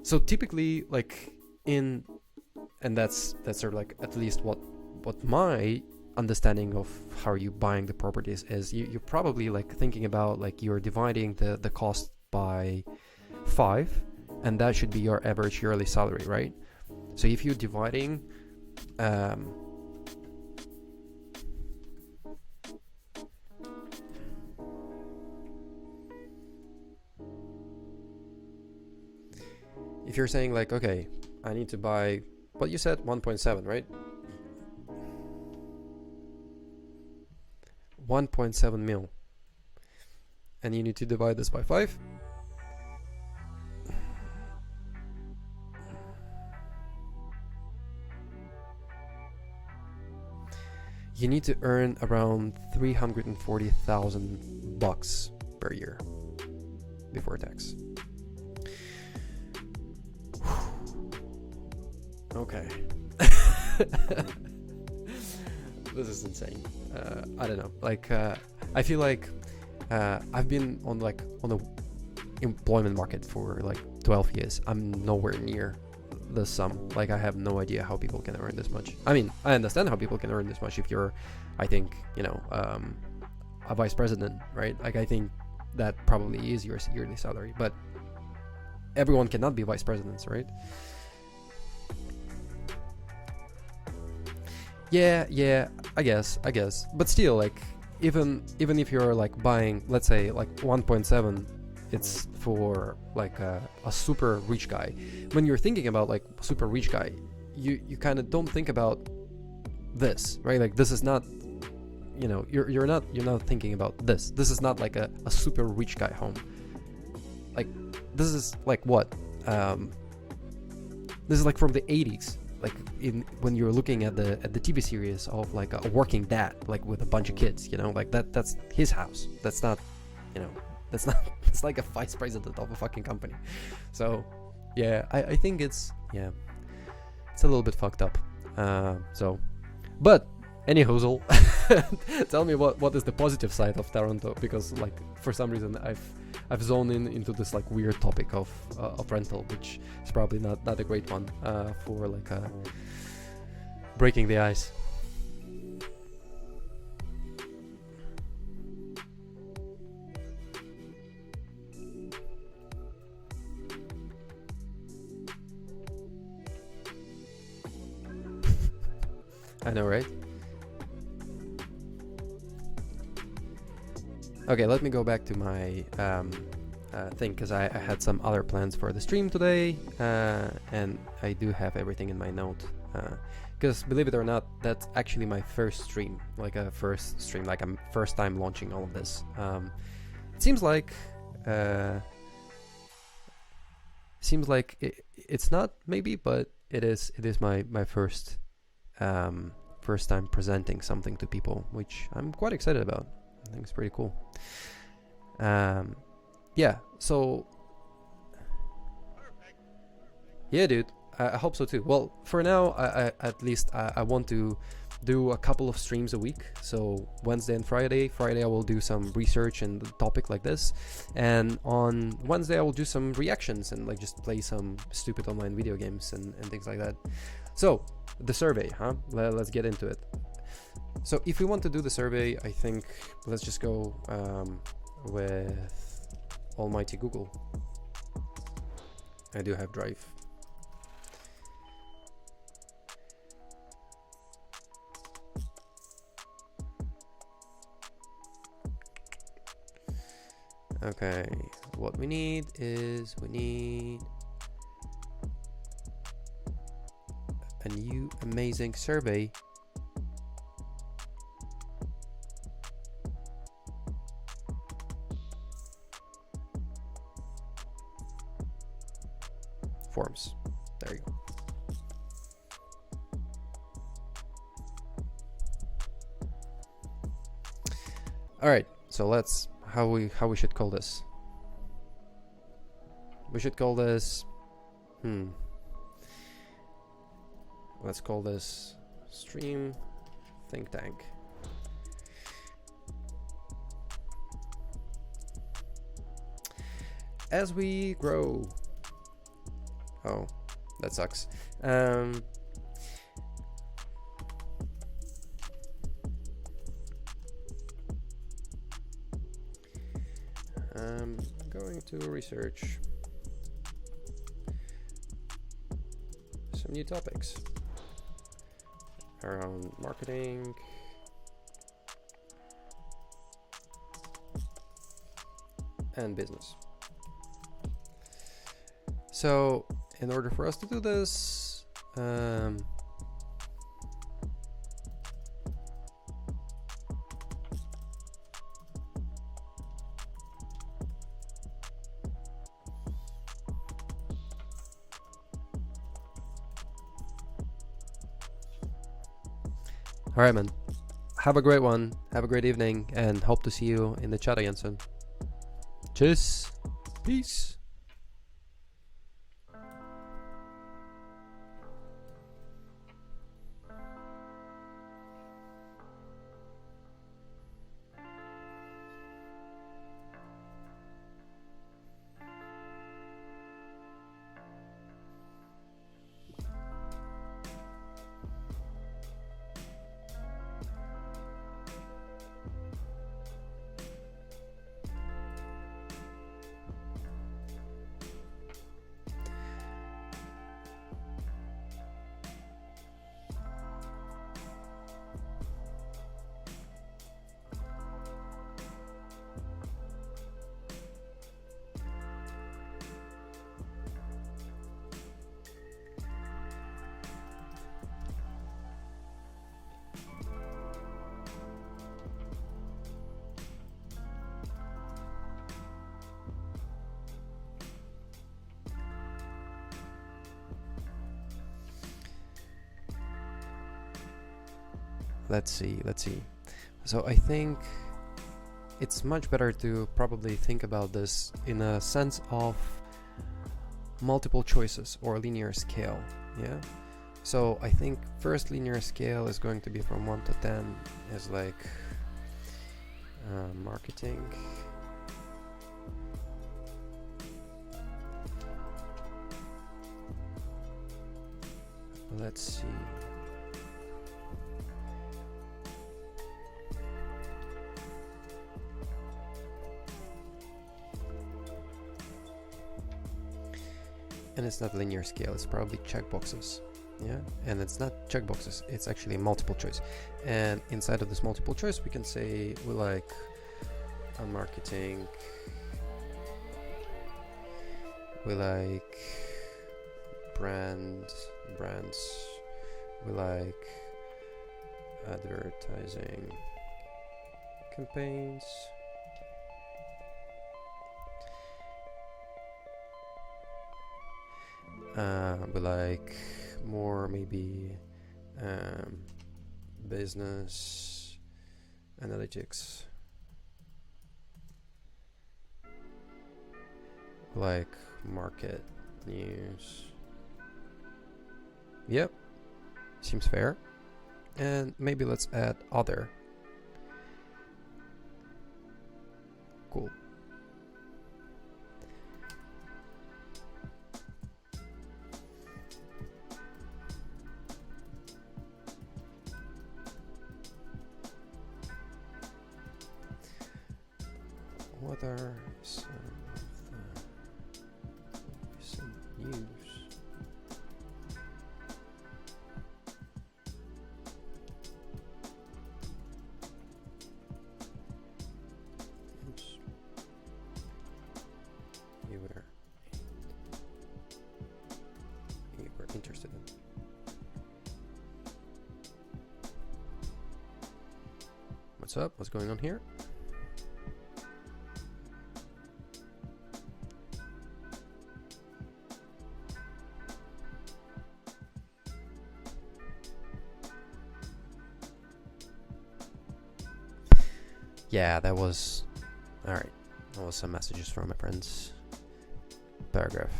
So typically, like and that's sort of like at least what my understanding of how you buying the properties is. You're probably like thinking about like you're dividing the cost by 5, and that should be your average yearly salary, right? So if you're dividing if you're saying like, okay, I need to buy what you said, 1.7, right? 1.7 mil, and you need to divide this by 5. You need to earn around $340,000 per year before tax. Okay. This is insane. I don't know. Like, I feel like I've been on the employment market for like 12 years. I'm nowhere near the sum. Like, I have no idea how people can earn this much. I mean, I understand how people can earn this much if you're, I think, a vice president, right? Like, I think that probably is your yearly salary, but everyone cannot be vice presidents, right? Yeah, I guess. But still, like, even if you're like buying, let's say, like 1.7, it's for like a super rich guy. When you're thinking about like super rich guy, you kind of don't think about this, right? Like, this is not, you're not thinking about this. This is not like a super rich guy home. Like, this is like what? This is like from the 80s. Like when you're looking at the TV series of like a working dad, like with a bunch of kids, like that's his house. That's not, it's like a vice president of a fucking company. So yeah, I think it's a little bit fucked up. But anyhoozle, tell me what is the positive side of Toronto, because like for some reason I've zoned into this like weird topic of rental, which is probably not a great one for like breaking the ice. I know, right? Okay, let me go back to my thing, because I had some other plans for the stream today, and I do have everything in my note. Because believe it or not, that's actually my first stream, like I'm first time launching all of this. It seems like it's not maybe, but it is my first first time presenting something to people, which I'm quite excited about. I think it's pretty cool. Yeah, so yeah, dude, I hope so too. Well, for now, I at least I want to do a couple of streams a week. So Wednesday and Friday. Friday I will do some research and the topic like this, and on Wednesday I will do some reactions and like just play some stupid online video games and things like that. So the survey, huh? Let's get into it. So if we want to do the survey, I think let's just go with almighty Google. I do have Drive. Okay, what we need is we need a new amazing survey. Forms. There you go. All right, so let's how we should call this. We should call this let's call this Stream Think Tank. As we grow. Oh, that sucks. I'm going to research some new topics around marketing and business. So in order for us to do this, all right, man. Have a great one. Have a great evening, and hope to see you in the chat again soon. Cheers. Peace. Let's see. So I think it's much better to probably think about this in a sense of multiple choices or linear scale. Yeah. So I think first linear scale is going to be from 1 to 10 is like marketing. Let's see. And it's not linear scale, it's probably checkboxes. Yeah, and it's not checkboxes, it's actually multiple choice. And inside of this multiple choice, we can say we like marketing, we like brands, we like advertising campaigns, we like more maybe business analytics, like market news. Yep, seems fair. And maybe let's add other. Cool. What are some of the recent news? Oops. You were interested in. What's up? What's going on here? Yeah, that was... Alright. That was some messages from my friends. Paragraph.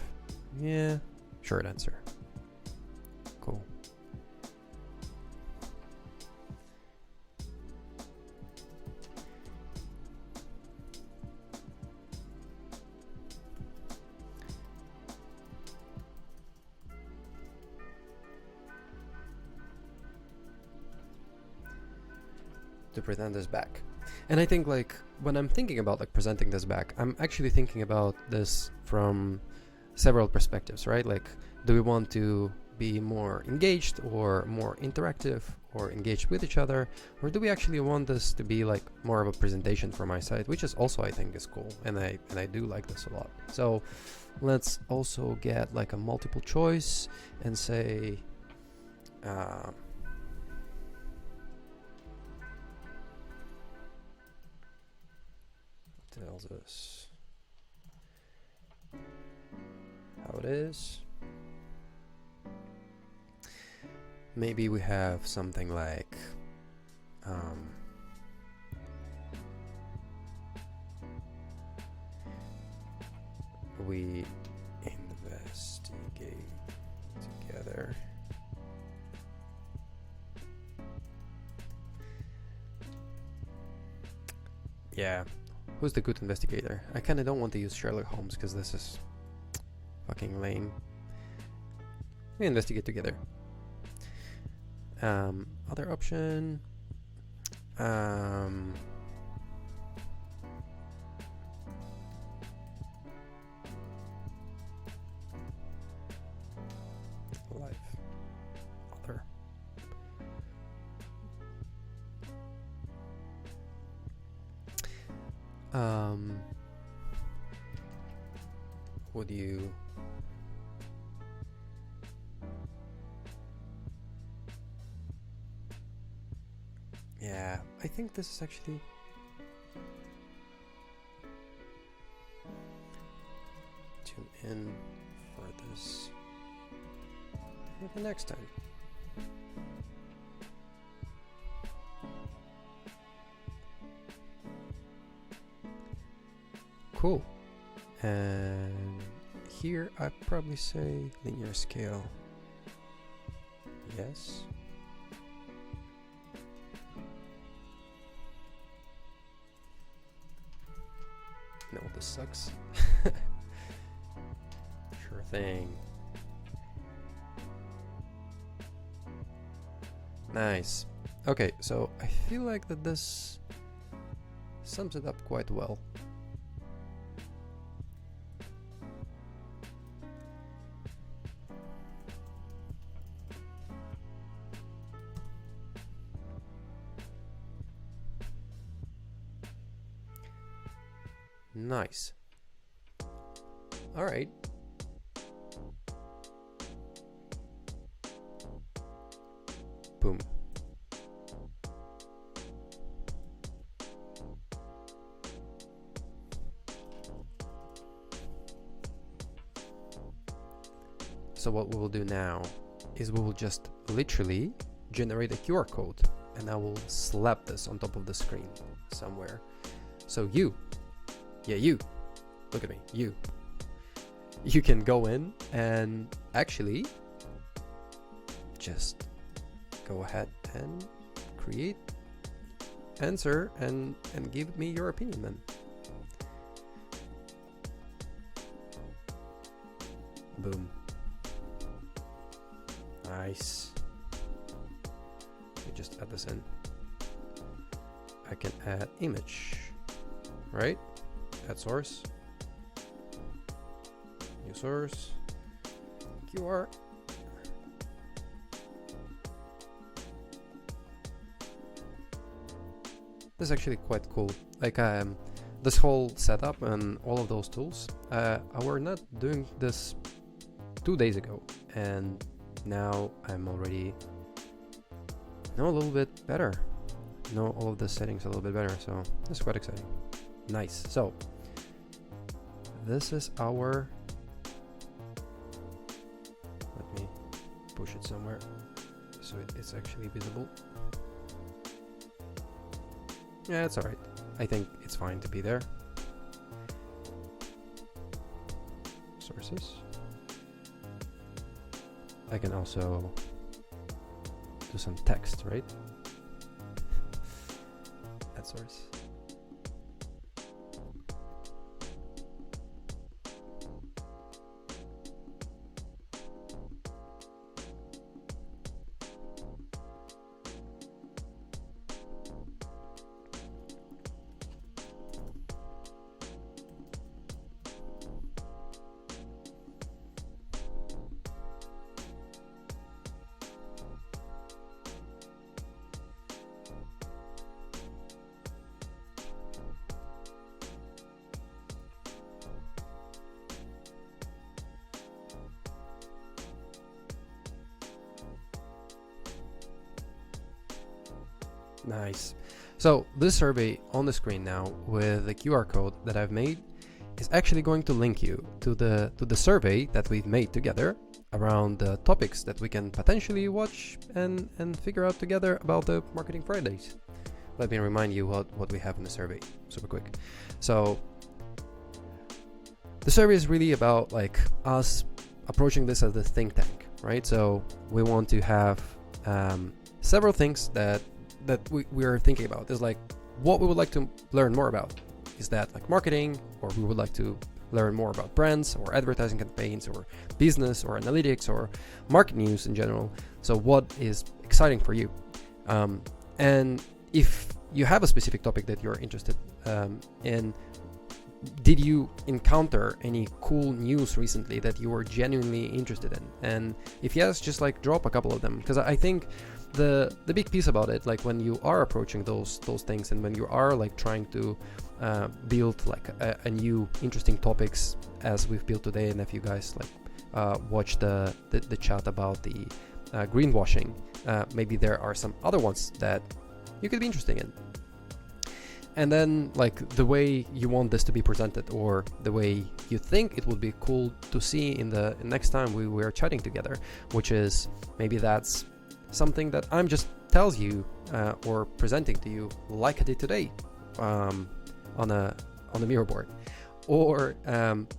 Yeah. Short answer. Cool. To present this back. And I think like when I'm thinking about like presenting this back, I'm actually thinking about this from several perspectives, right? Like, do we want to be more engaged or more interactive or engaged with each other, or do we actually want this to be like more of a presentation from my side, which is also I think is cool, and I do like this a lot. So let's also get like a multiple choice and say tells us how it is. Maybe we have something like we investigate together. Yeah. Who's the good investigator? I kinda don't want to use Sherlock Holmes because this is fucking lame. We investigate together. Other option. Life. Other. Would you yeah, I think this is actually tune in for this maybe next time. Cool. And here I'd probably say linear scale. Yes. No, this sucks. Sure thing. Nice. Okay, so I feel like that this sums it up quite well. Nice. All right. Boom. So what we will do now is we will just literally generate a QR code, and I will slap this on top of the screen somewhere. So you, look at me, you can go in and actually just go ahead and create, answer, and give me your opinion then. Boom. Nice. Let me just add this in. I can add image, right? Add source. New source. QR. This is actually quite cool. Like this whole setup and all of those tools, I were not doing this 2 days ago, and now I'm already know a little bit better, know all of the settings a little bit better, so this is quite exciting. Nice. So this is our, let me push it somewhere so it's actually visible. Yeah, it's alright. I think it's fine to be there. Sources. I can also do some text, right? Add source. Nice. So this survey on the screen now with the QR code that I've made is actually going to link you to the survey that we've made together around the topics that we can potentially watch and figure out together about the Marketing Fridays. Let me remind you what we have in the survey super quick. So the survey is really about like us approaching this as a think tank, right? So we want to have several things that we are thinking about. Is like what we would like to learn more about. Is that like marketing, or we would like to learn more about brands or advertising campaigns or business or analytics or market news in general. So what is exciting for you? And if you have a specific topic that you're interested in, did you encounter any cool news recently that you were genuinely interested in? And if yes, just like drop a couple of them, because I think the big piece about it, like when you are approaching those things and when you are like trying to build like a new interesting topics as we've built today, and if you guys like watch the chat about the greenwashing, maybe there are some other ones that you could be interested in. And then like the way you want this to be presented, or the way you think it would be cool to see in the next time we were chatting together, which is maybe that's something that I'm just tells you or presenting to you like I did today on the Miro board. Or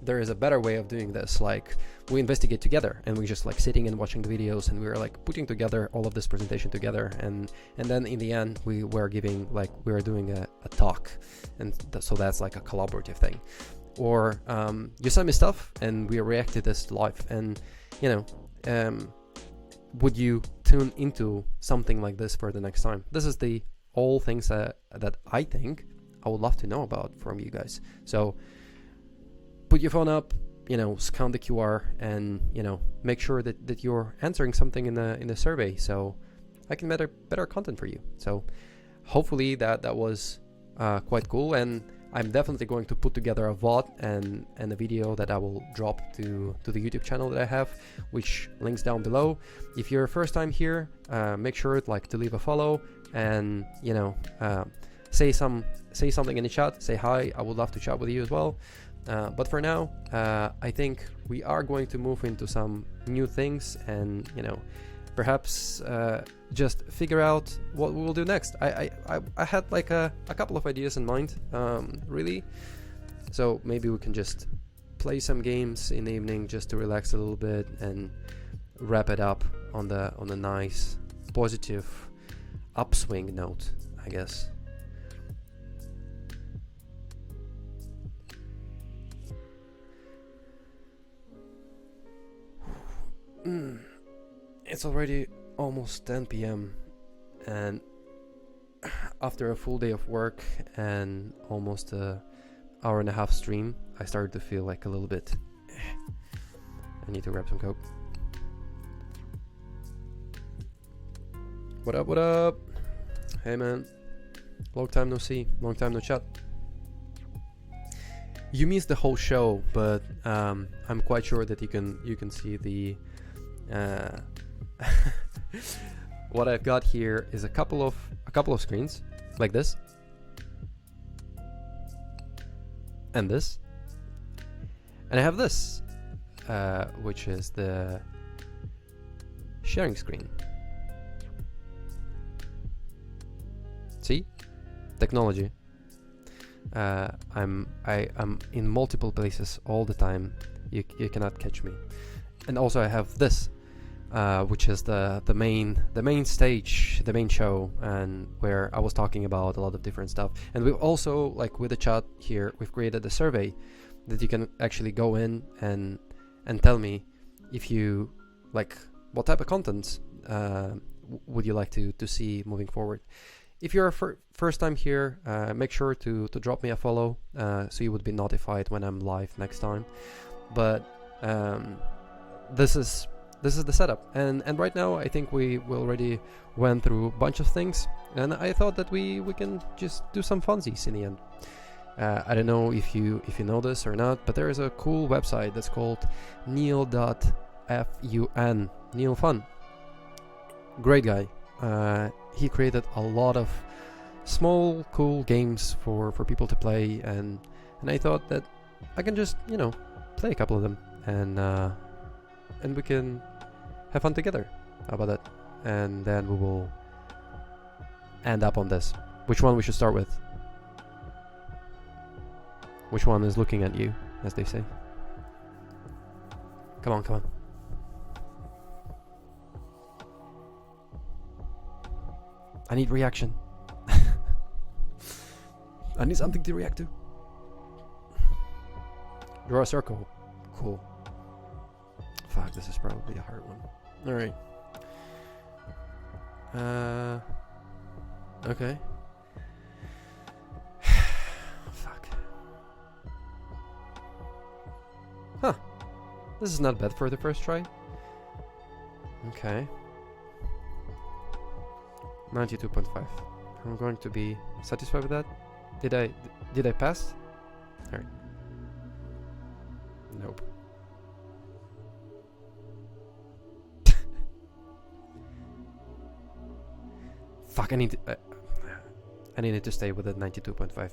there is a better way of doing this, like we investigate together and we just like sitting and watching the videos, and we are like putting together all of this presentation together, and then in the end we were giving like we are doing a talk, and so that's like a collaborative thing. Or you send me stuff and we react to this live, and you know, would you tune into something like this for the next time? This is the all things that I think I would love to know about from you guys. So put your phone up, you know, scan the QR, and you know, make sure that you're answering something in the survey, so I can better content for you. So hopefully that was quite cool, and I'm definitely going to put together a VOD and a video that I will drop to the YouTube channel that I have, which links down below. If you're first time here, make sure like to leave a follow, and you know, say something in the chat, say hi. I would love to chat with you as well. But for now, I think we are going to move into some new things, and perhaps just figure out what we will do next. I had like a couple of ideas in mind, really. So maybe we can just play some games in the evening just to relax a little bit and wrap it up on the nice positive upswing note, I guess. It's already almost 10 p.m. and after a full day of work and almost a hour and a half stream, I started to feel like a little bit I need to grab some coke. What up, what up? Hey man, long time no see, long time no chat. You missed the whole show, but I'm quite sure that you can see the what I've got here is a couple of screens like this and this, and I have this which is the sharing screen. See? Technology. I'm in multiple places all the time. You cannot catch me. And also I have this, which is the main stage, the main show, and where I was talking about a lot of different stuff. And we've also, like with the chat here, we've created a survey that you can actually go in and tell me if you like what type of content would you like to see moving forward. If you're first time here, make sure to drop me a follow so you would be notified when I'm live next time. But this is the setup, and right now I think we already went through a bunch of things, and I thought that we can just do some funsies in the end. I don't know if you know this or not, but there is a cool website that's called Neil.fun. Neil Fun. Great guy. He created a lot of small cool games for people to play, and I thought that I can just play a couple of them, and we can have fun together. How about that? And then we will end up on this. Which one we should start with? Which one is looking at you, as they say? Come on. I need reaction. I need something to react to. Draw a circle. Cool. Fuck, this is probably a hard one. Alright. Okay. Fuck. Huh. This is not bad for the first try. Okay. 92.5. I'm going to be satisfied with that. Did I pass? Alright. Nope. Fuck, I needed to stay with that 92.5.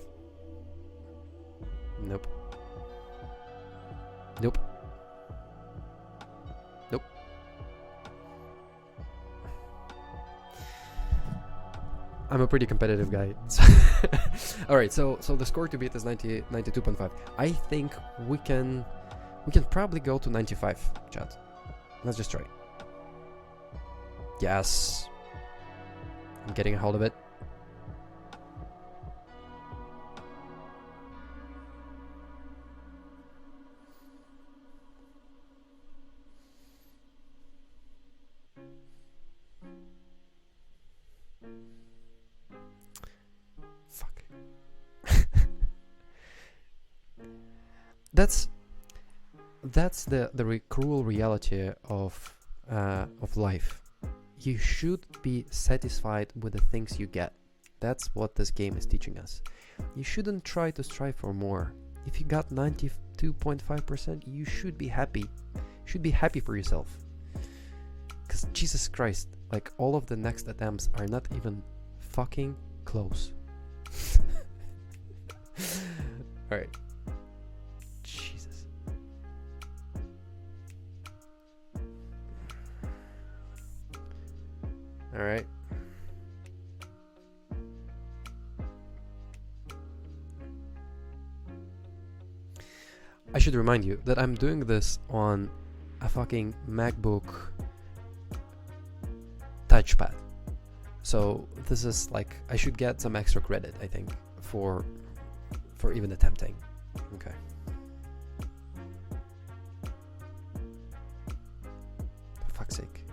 Nope. I'm a pretty competitive guy. Alright, so the score to beat is 92.5. I think we can probably go to 95, chat. Let's just try. Yes. I'm getting a hold of it. Fuck. That's the cruel reality of life. You should be satisfied with the things you get. That's what this game is teaching us. You shouldn't try to strive for more. If you got 92.5%, you should be happy. You should be happy for yourself. Because Jesus Christ, like all of the next attempts are not even fucking close. Alright. Jesus. All right. I should remind you that I'm doing this on a fucking MacBook touchpad. So this is like, I should get some extra credit, I think, for even attempting. Okay. For fuck's sake.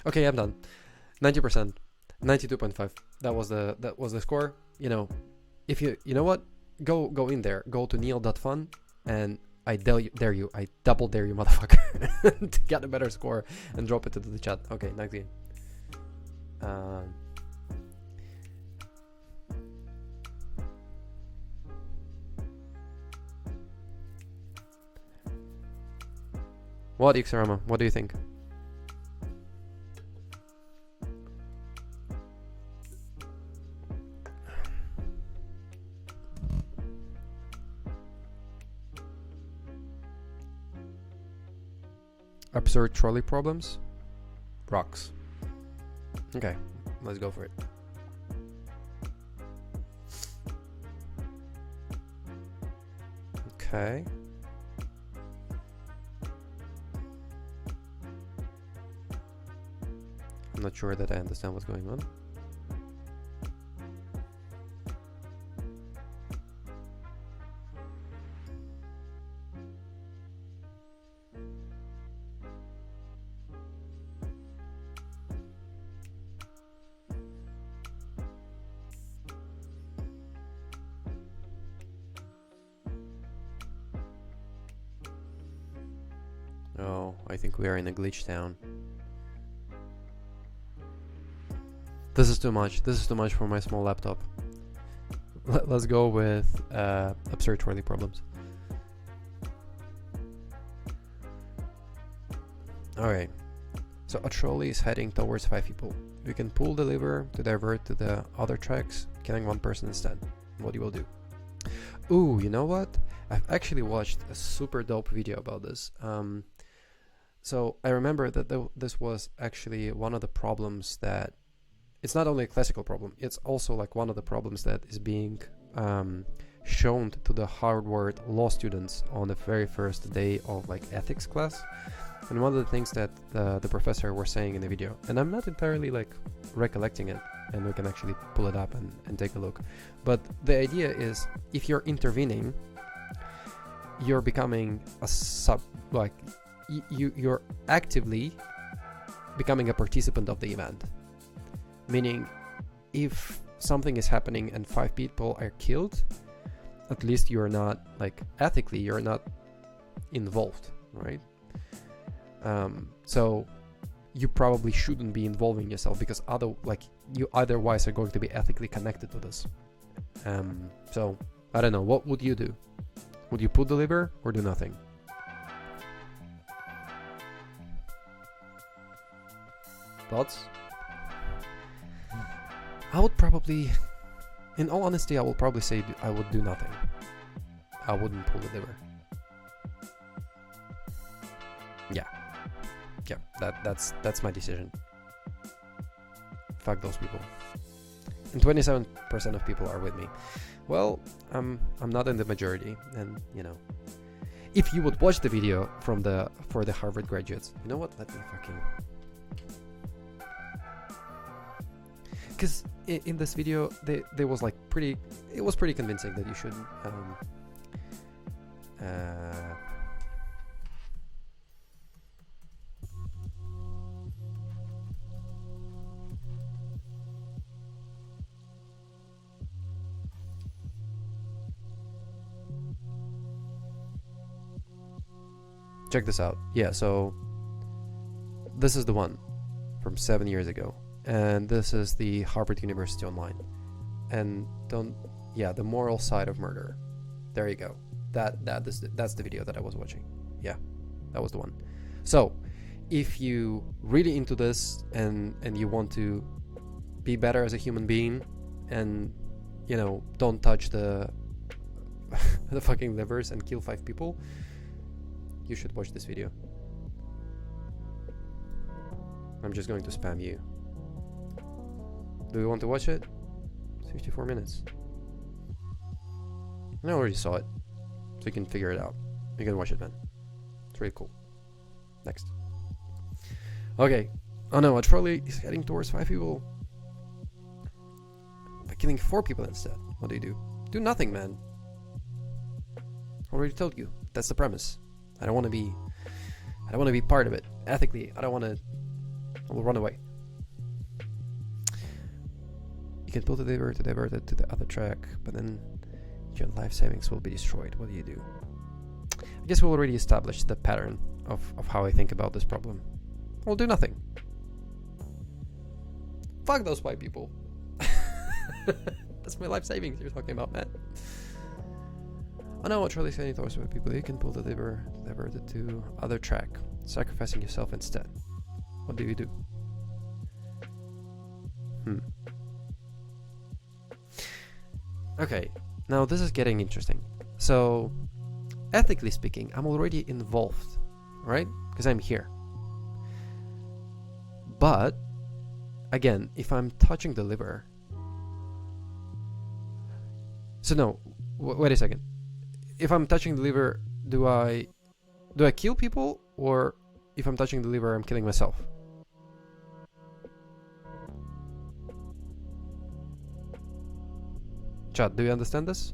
Okay, I'm done. 90%. 92.5. That was the score. You know, if you know what, go in there. Go to neil.fun and I double dare you, motherfucker, to get a better score and drop it into the chat. Okay, next game. What, Ixarama? What do you think? Absurd trolley problems? Rocks. Okay, let's go for it. Okay. I'm not sure that I understand what's going on. Oh, I think we are in a glitch town. This is too much. This is too much for my small laptop. Let's go with absurd trolley problems. Alright. So a trolley is heading towards 5 people. You can pull the lever to divert to the other tracks, killing one person instead. What you will do. Ooh, you know what? I've actually watched a super dope video about this. So I remember that this was actually one of the problems that, it's not only a classical problem, it's also like one of the problems that is being shown to the Harvard law students on the very first day of like ethics class. And one of the things that the professor was saying in the video, and I'm not entirely like recollecting it, and we can actually pull it up and take a look. But the idea is, if you're intervening, you're becoming a you're actively becoming a participant of the event. Meaning, if something is happening and 5 people are killed, at least you're not, like, ethically, you're not involved, right? So you probably shouldn't be involving yourself, because you otherwise are going to be ethically connected to this. So I don't know, what would you do? Would you pull the lever or do nothing? Thoughts? I would probably, in all honesty, I will probably say I would do nothing. I wouldn't pull the lever. Yeah, that's my decision. Fuck those people. And 27% of people are with me. Well, I'm not in the majority, and you know, if you would watch the video for the Harvard graduates, you know what? Let me fucking. Because in this video, they was like it was pretty convincing that you should check this out. Yeah, so this is the one from 7 years ago. And this is the Harvard University Online. And the moral side of murder. There you go. That's the video that I was watching. Yeah, that was the one. So, if you really into this and you want to be better as a human being, and you know, don't touch the the fucking livers and kill 5 people, you should watch this video. I'm just going to spam you. Do you want to watch it? 54 minutes. I already saw it, so you can figure it out. You can watch it, man. It's really cool. Next. Okay. Oh no, a trolley is heading towards 5 people. By killing 4 people instead. What do? Do nothing, man. Already told you. That's the premise. I don't want to be part of it. Ethically, I don't want to. I will run away. You can pull the lever to divert it to the other track, but then your life savings will be destroyed. What do? I guess we already established the pattern of how I think about this problem. I'll do nothing. Fuck those 5 people. That's my life savings you're talking about, man. Oh no, what trolley heading towards 5 people. You can pull the lever to divert it to other track, sacrificing yourself instead. What do? Okay, now this is getting interesting. So, ethically speaking, I'm already involved, right? Because I'm here. But, again, if I'm touching the liver... So no, wait a second. If I'm touching the liver, do I kill people? Or if I'm touching the liver, I'm killing myself? Chat, do you understand this?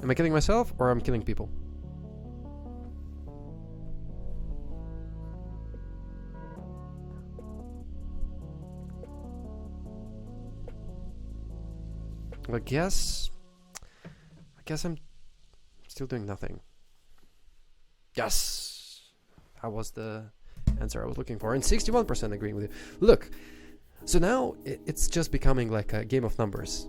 Am I killing myself or I'm killing people? I guess I'm still doing nothing. Yes! That was the answer I was looking for. And 61% agreeing with you. Look, so now it's just becoming like a game of numbers.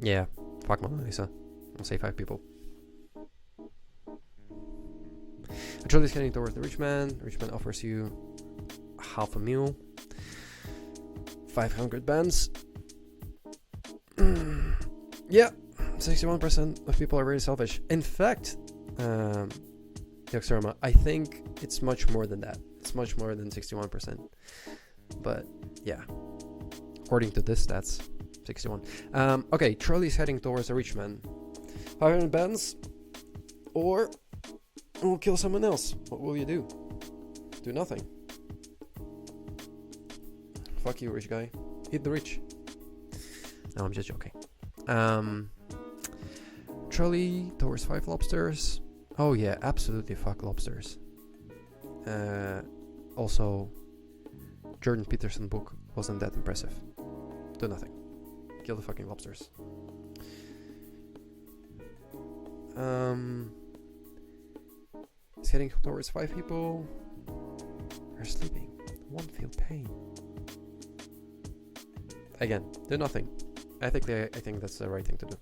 Yeah, fuck Mona Lisa. I'll say 5 people. A trolley is heading towards the rich man. The rich man offers you $500,000. 500 bands. Yeah, 61% of people are very selfish. In fact, Yoxerma, I think it's much more than that. It's much more than 61%. But yeah, according to this, that's 61. Okay, trolley is heading towards a rich man. 500 bands, or we'll kill someone else. What will you do? Do nothing. Fuck you, rich guy. Hit the rich. No, I'm just joking. Trolley towards 5 lobsters. Oh yeah, absolutely fuck lobsters. Also, Jordan Peterson book wasn't that impressive. Do nothing. Kill the fucking lobsters. It's heading towards 5 people. They're sleeping. Won't feel pain. Again, do nothing. Ethically, I think that's the right thing to do.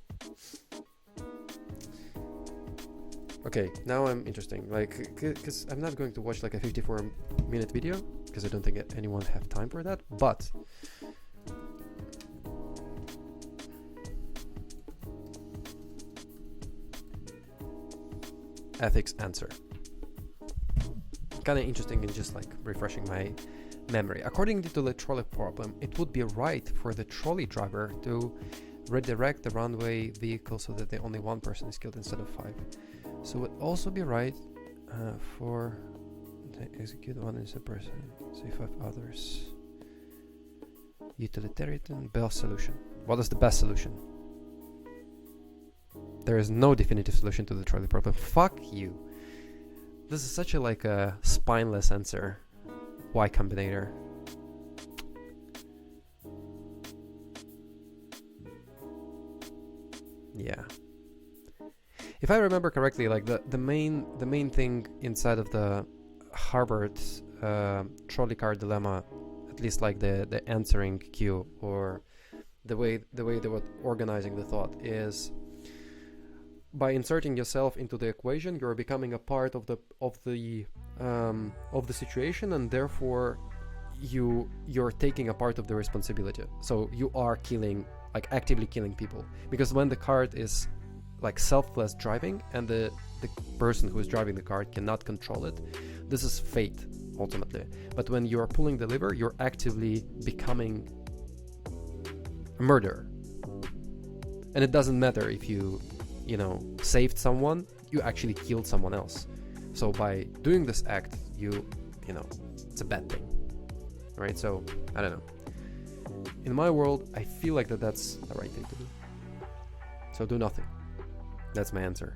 Okay, now I'm interesting. Like, because I'm not going to watch like a 54-minute video, because I don't think anyone have time for that. But ethics answer. Kind of interesting and just like refreshing my memory. According to the trolley problem, it would be right for the trolley driver to redirect the runway vehicle so that only 1 person is killed instead of 5. So it would also be right for the execute 1 innocent person, say 5 others. Utilitarian best solution. What is the best solution? There is no definitive solution to the trolley problem. Fuck you. This is such a like a spineless answer. Y Combinator. Yeah. If I remember correctly, like the main thing inside of the Harvard trolley car dilemma, at least like the answering queue or the way they were organizing the thought is by inserting yourself into the equation, you're becoming a part of the situation, and therefore you're taking a part of the responsibility. So you are killing, like actively killing people, because when the cart is like selfless driving and the person who is driving the cart cannot control it, this is fate ultimately. But when you're pulling the lever, you're actively becoming a murderer. And it doesn't matter if you saved someone, you actually killed someone else. So by doing this act, it's a bad thing, right? So I don't know. In my world, I feel like that's the right thing to do. So do nothing. That's my answer.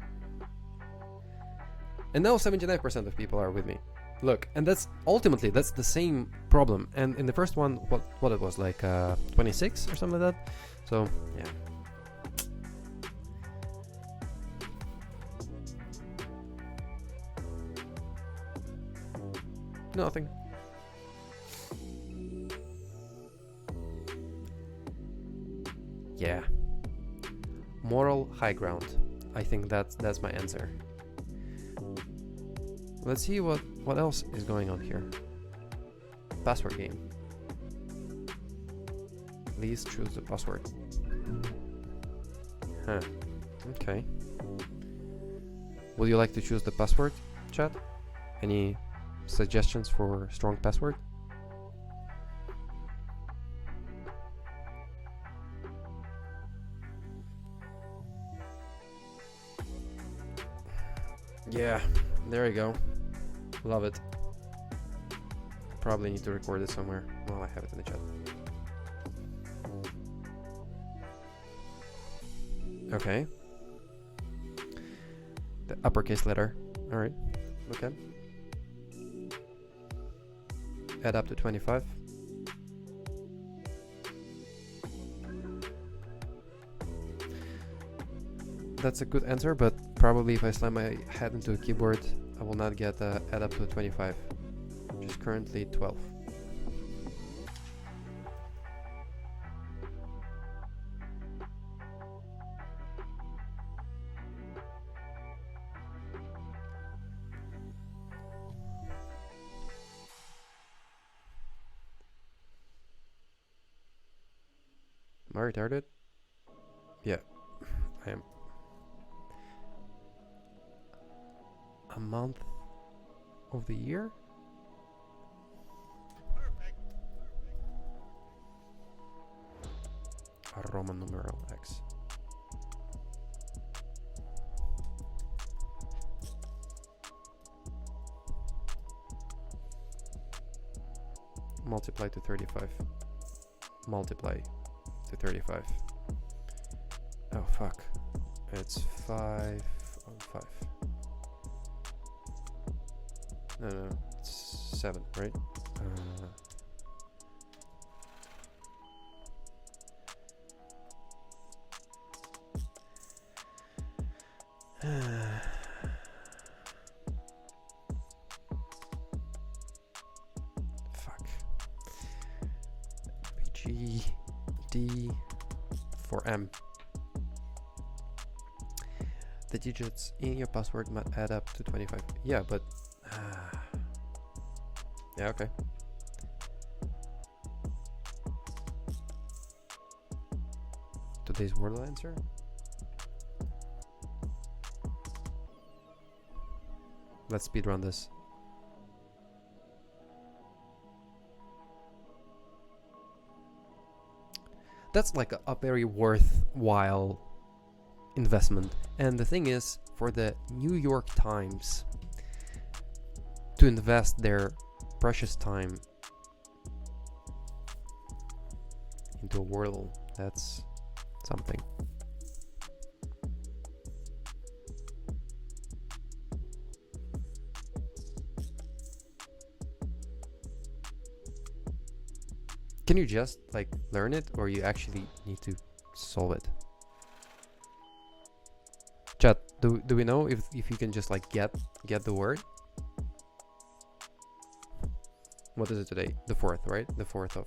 And now 79% of people are with me. Look, and that's the same problem. And in the first one, what it was, like 26 or something like that. So yeah. Nothing. Yeah. Moral high ground. I think that's my answer. Let's see what else is going on here. Password game. Please choose the password. Huh. Okay. Would you like to choose the password, chat? Any suggestions for strong password? Yeah, there you go. Love it. Probably need to record it somewhere. Well, I have it in the chat. Okay. The uppercase letter. Alright. Okay. Add up to 25. That's a good answer, but probably if I slam my head into a keyboard, I will not get add up to 25, which is currently 12. Am I retarded? Yeah, I am. A month of the year? A Roman numeral X. Multiply to 35. Multiply to 35. Oh fuck. It's 5 on 5. No, it's 7, right? Fuck. BG D for M. The digits in your password might add up to 25. Yeah, but yeah, okay. Today's word answer. Let's speedrun this. That's like a very worthwhile investment. And the thing is, for the New York Times to invest their precious time into a Wordle, that's something. Can you just like learn it, or you actually need to solve it? Chat, do we know if you can just like get the word? What is it today? The 4th, right? The 4th of...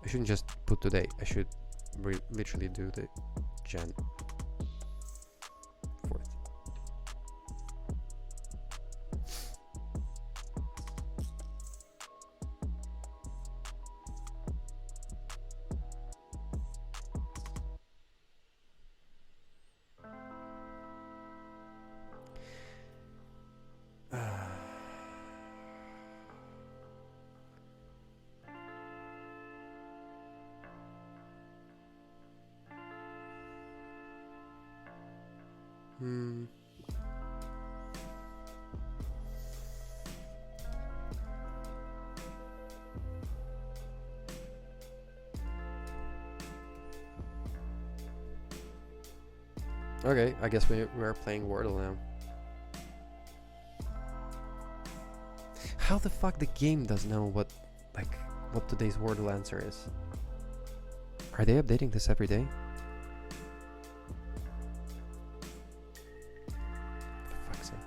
I shouldn't just put today. I should literally do the Jan 4th. Hmm. Okay, I guess we're playing Wordle now. How the fuck the game does know what today's Wordle answer is? Are they updating this every day? For fuck's sake.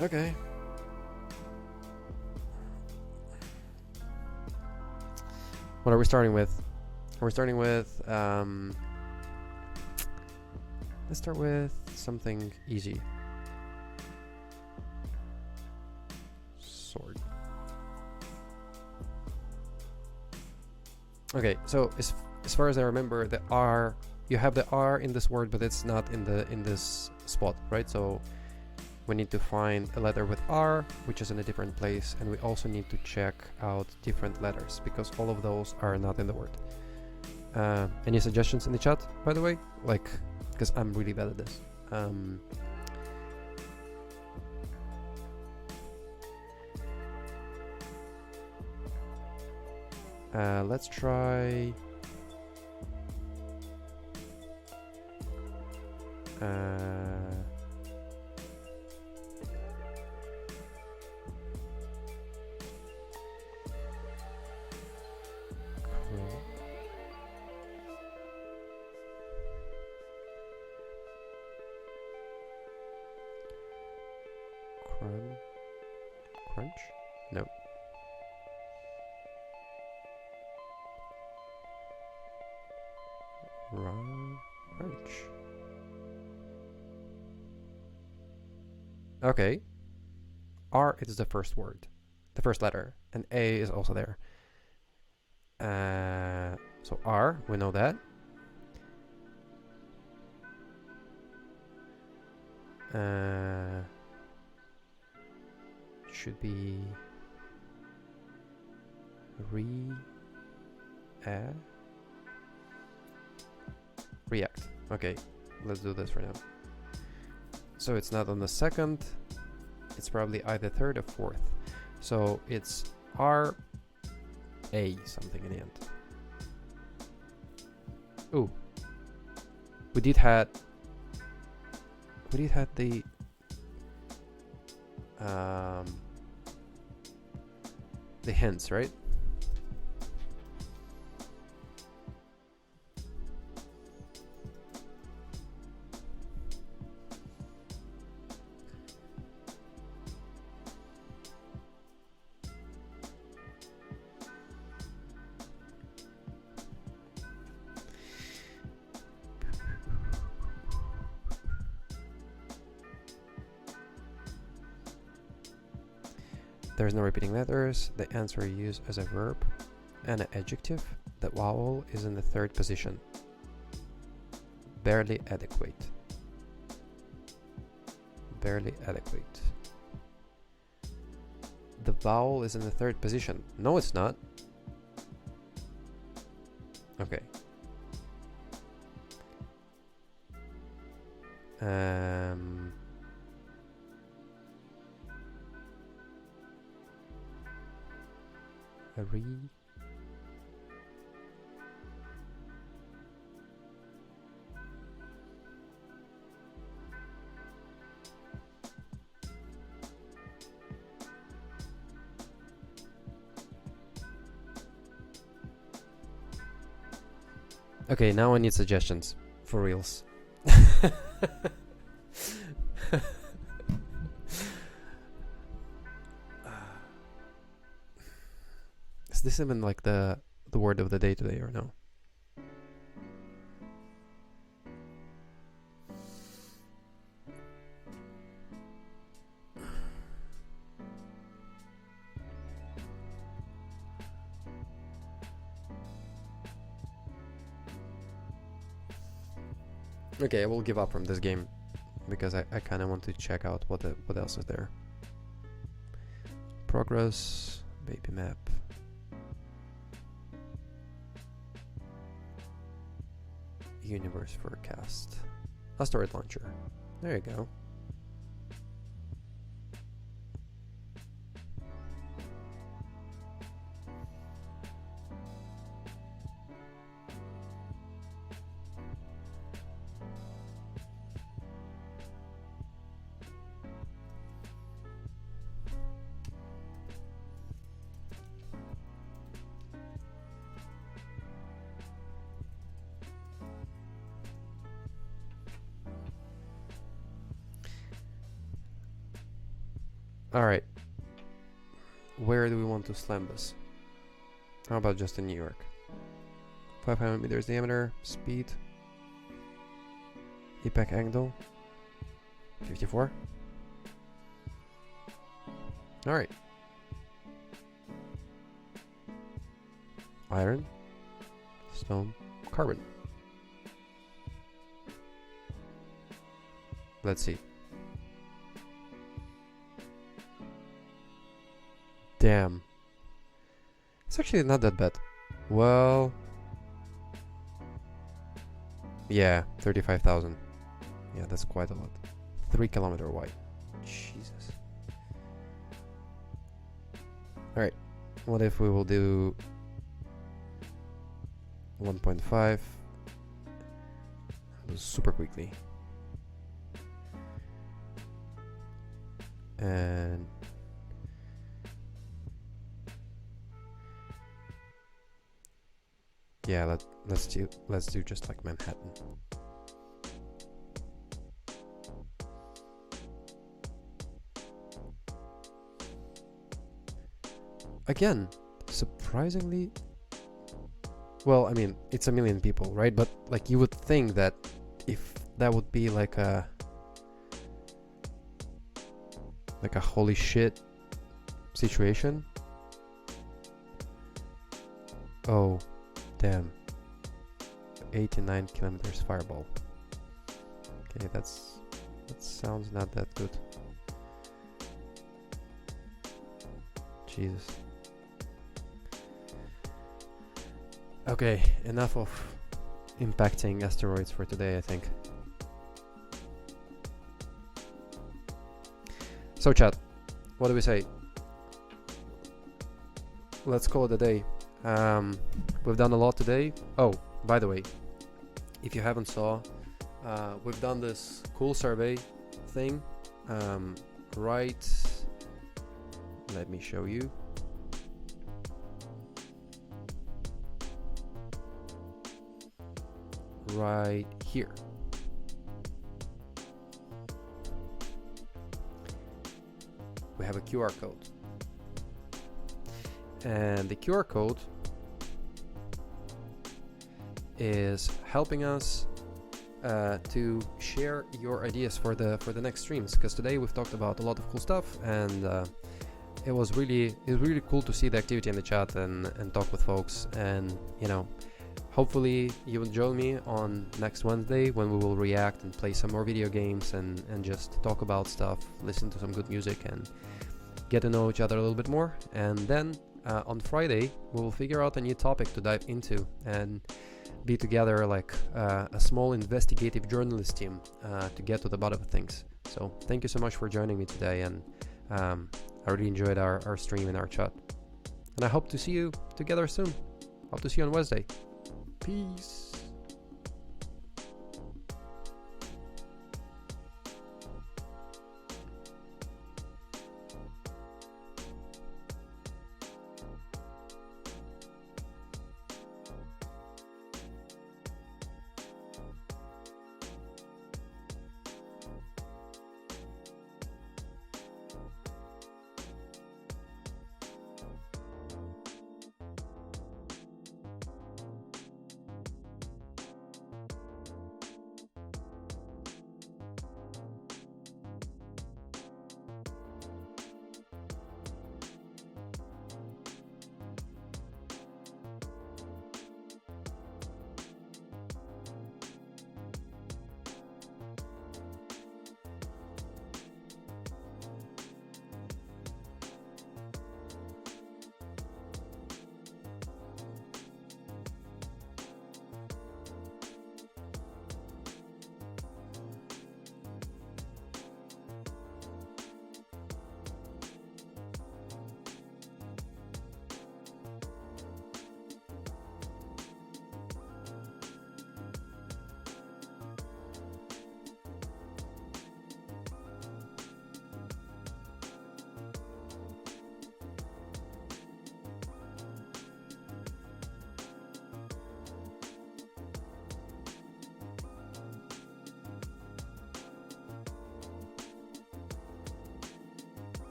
Okay. What are we starting with? We're starting with let's start with something easy. Sword. Okay, so as far as I remember, the R, you have the R in this word, but it's not in this spot, right? So we need to find a letter with R, which is in a different place, and we also need to check out different letters because all of those are not in the word. Any suggestions in the chat, by the way? Like, because I'm really bad at this. Let's try crunch? No. Crunch. Okay. R is the first word, the first letter, and A is also there. So R, we know that. Should be react. Okay, let's do this right now. So it's not on the second, it's probably either third or fourth. So it's R A something in the end. Ooh, we did had the hints, right? There's no repeating letters. The answer is used as a verb and an adjective. The vowel is in the third position. Barely adequate. Barely adequate. The vowel is in the third position. No, it's not. Okay. Okay, now I need suggestions for reals. Is this even like the word of the day today or no? Okay, I will give up from this game because I kind of want to check out what else is there. Progress, baby map. Universe forecast. Asteroid launcher. There you go. Alright. Where do we want to slam this? How about just in New York? 500 meters diameter, speed, impact angle, 54. Alright. Iron, stone, carbon. Let's see. Damn. It's actually not that bad. Well... yeah, 35,000. Yeah, that's quite a lot. 3 kilometer wide. Jesus. Alright. What if we will do... 1.5. Super quickly. And... yeah, let's do just like Manhattan. Again, surprisingly, well, I mean, it's a million people, right? But like you would think that if that would be like a holy shit situation. Oh. Damn. 89 kilometers fireball. Okay, that sounds not that good. Jesus. Okay, enough of impacting asteroids for today, I think. So chat, what do we say? Let's call it a day. We've done a lot today. Oh, by the way, if you haven't saw, we've done this cool survey thing. Right, let me show you. Right here. We have a QR code. And the QR code is helping us to share your ideas for the next streams, because today we've talked about a lot of cool stuff, and it was really cool to see the activity in the chat and talk with folks. And you know, hopefully you will join me on next Wednesday when we will react and play some more video games and just talk about stuff, listen to some good music, and get to know each other a little bit more. And then on Friday we will figure out a new topic to dive into and be together like a small investigative journalist team to get to the bottom of things. So thank you so much for joining me today, and I really enjoyed our stream and our chat, and I hope to see you together soon. Hope to see you on Wednesday. Peace.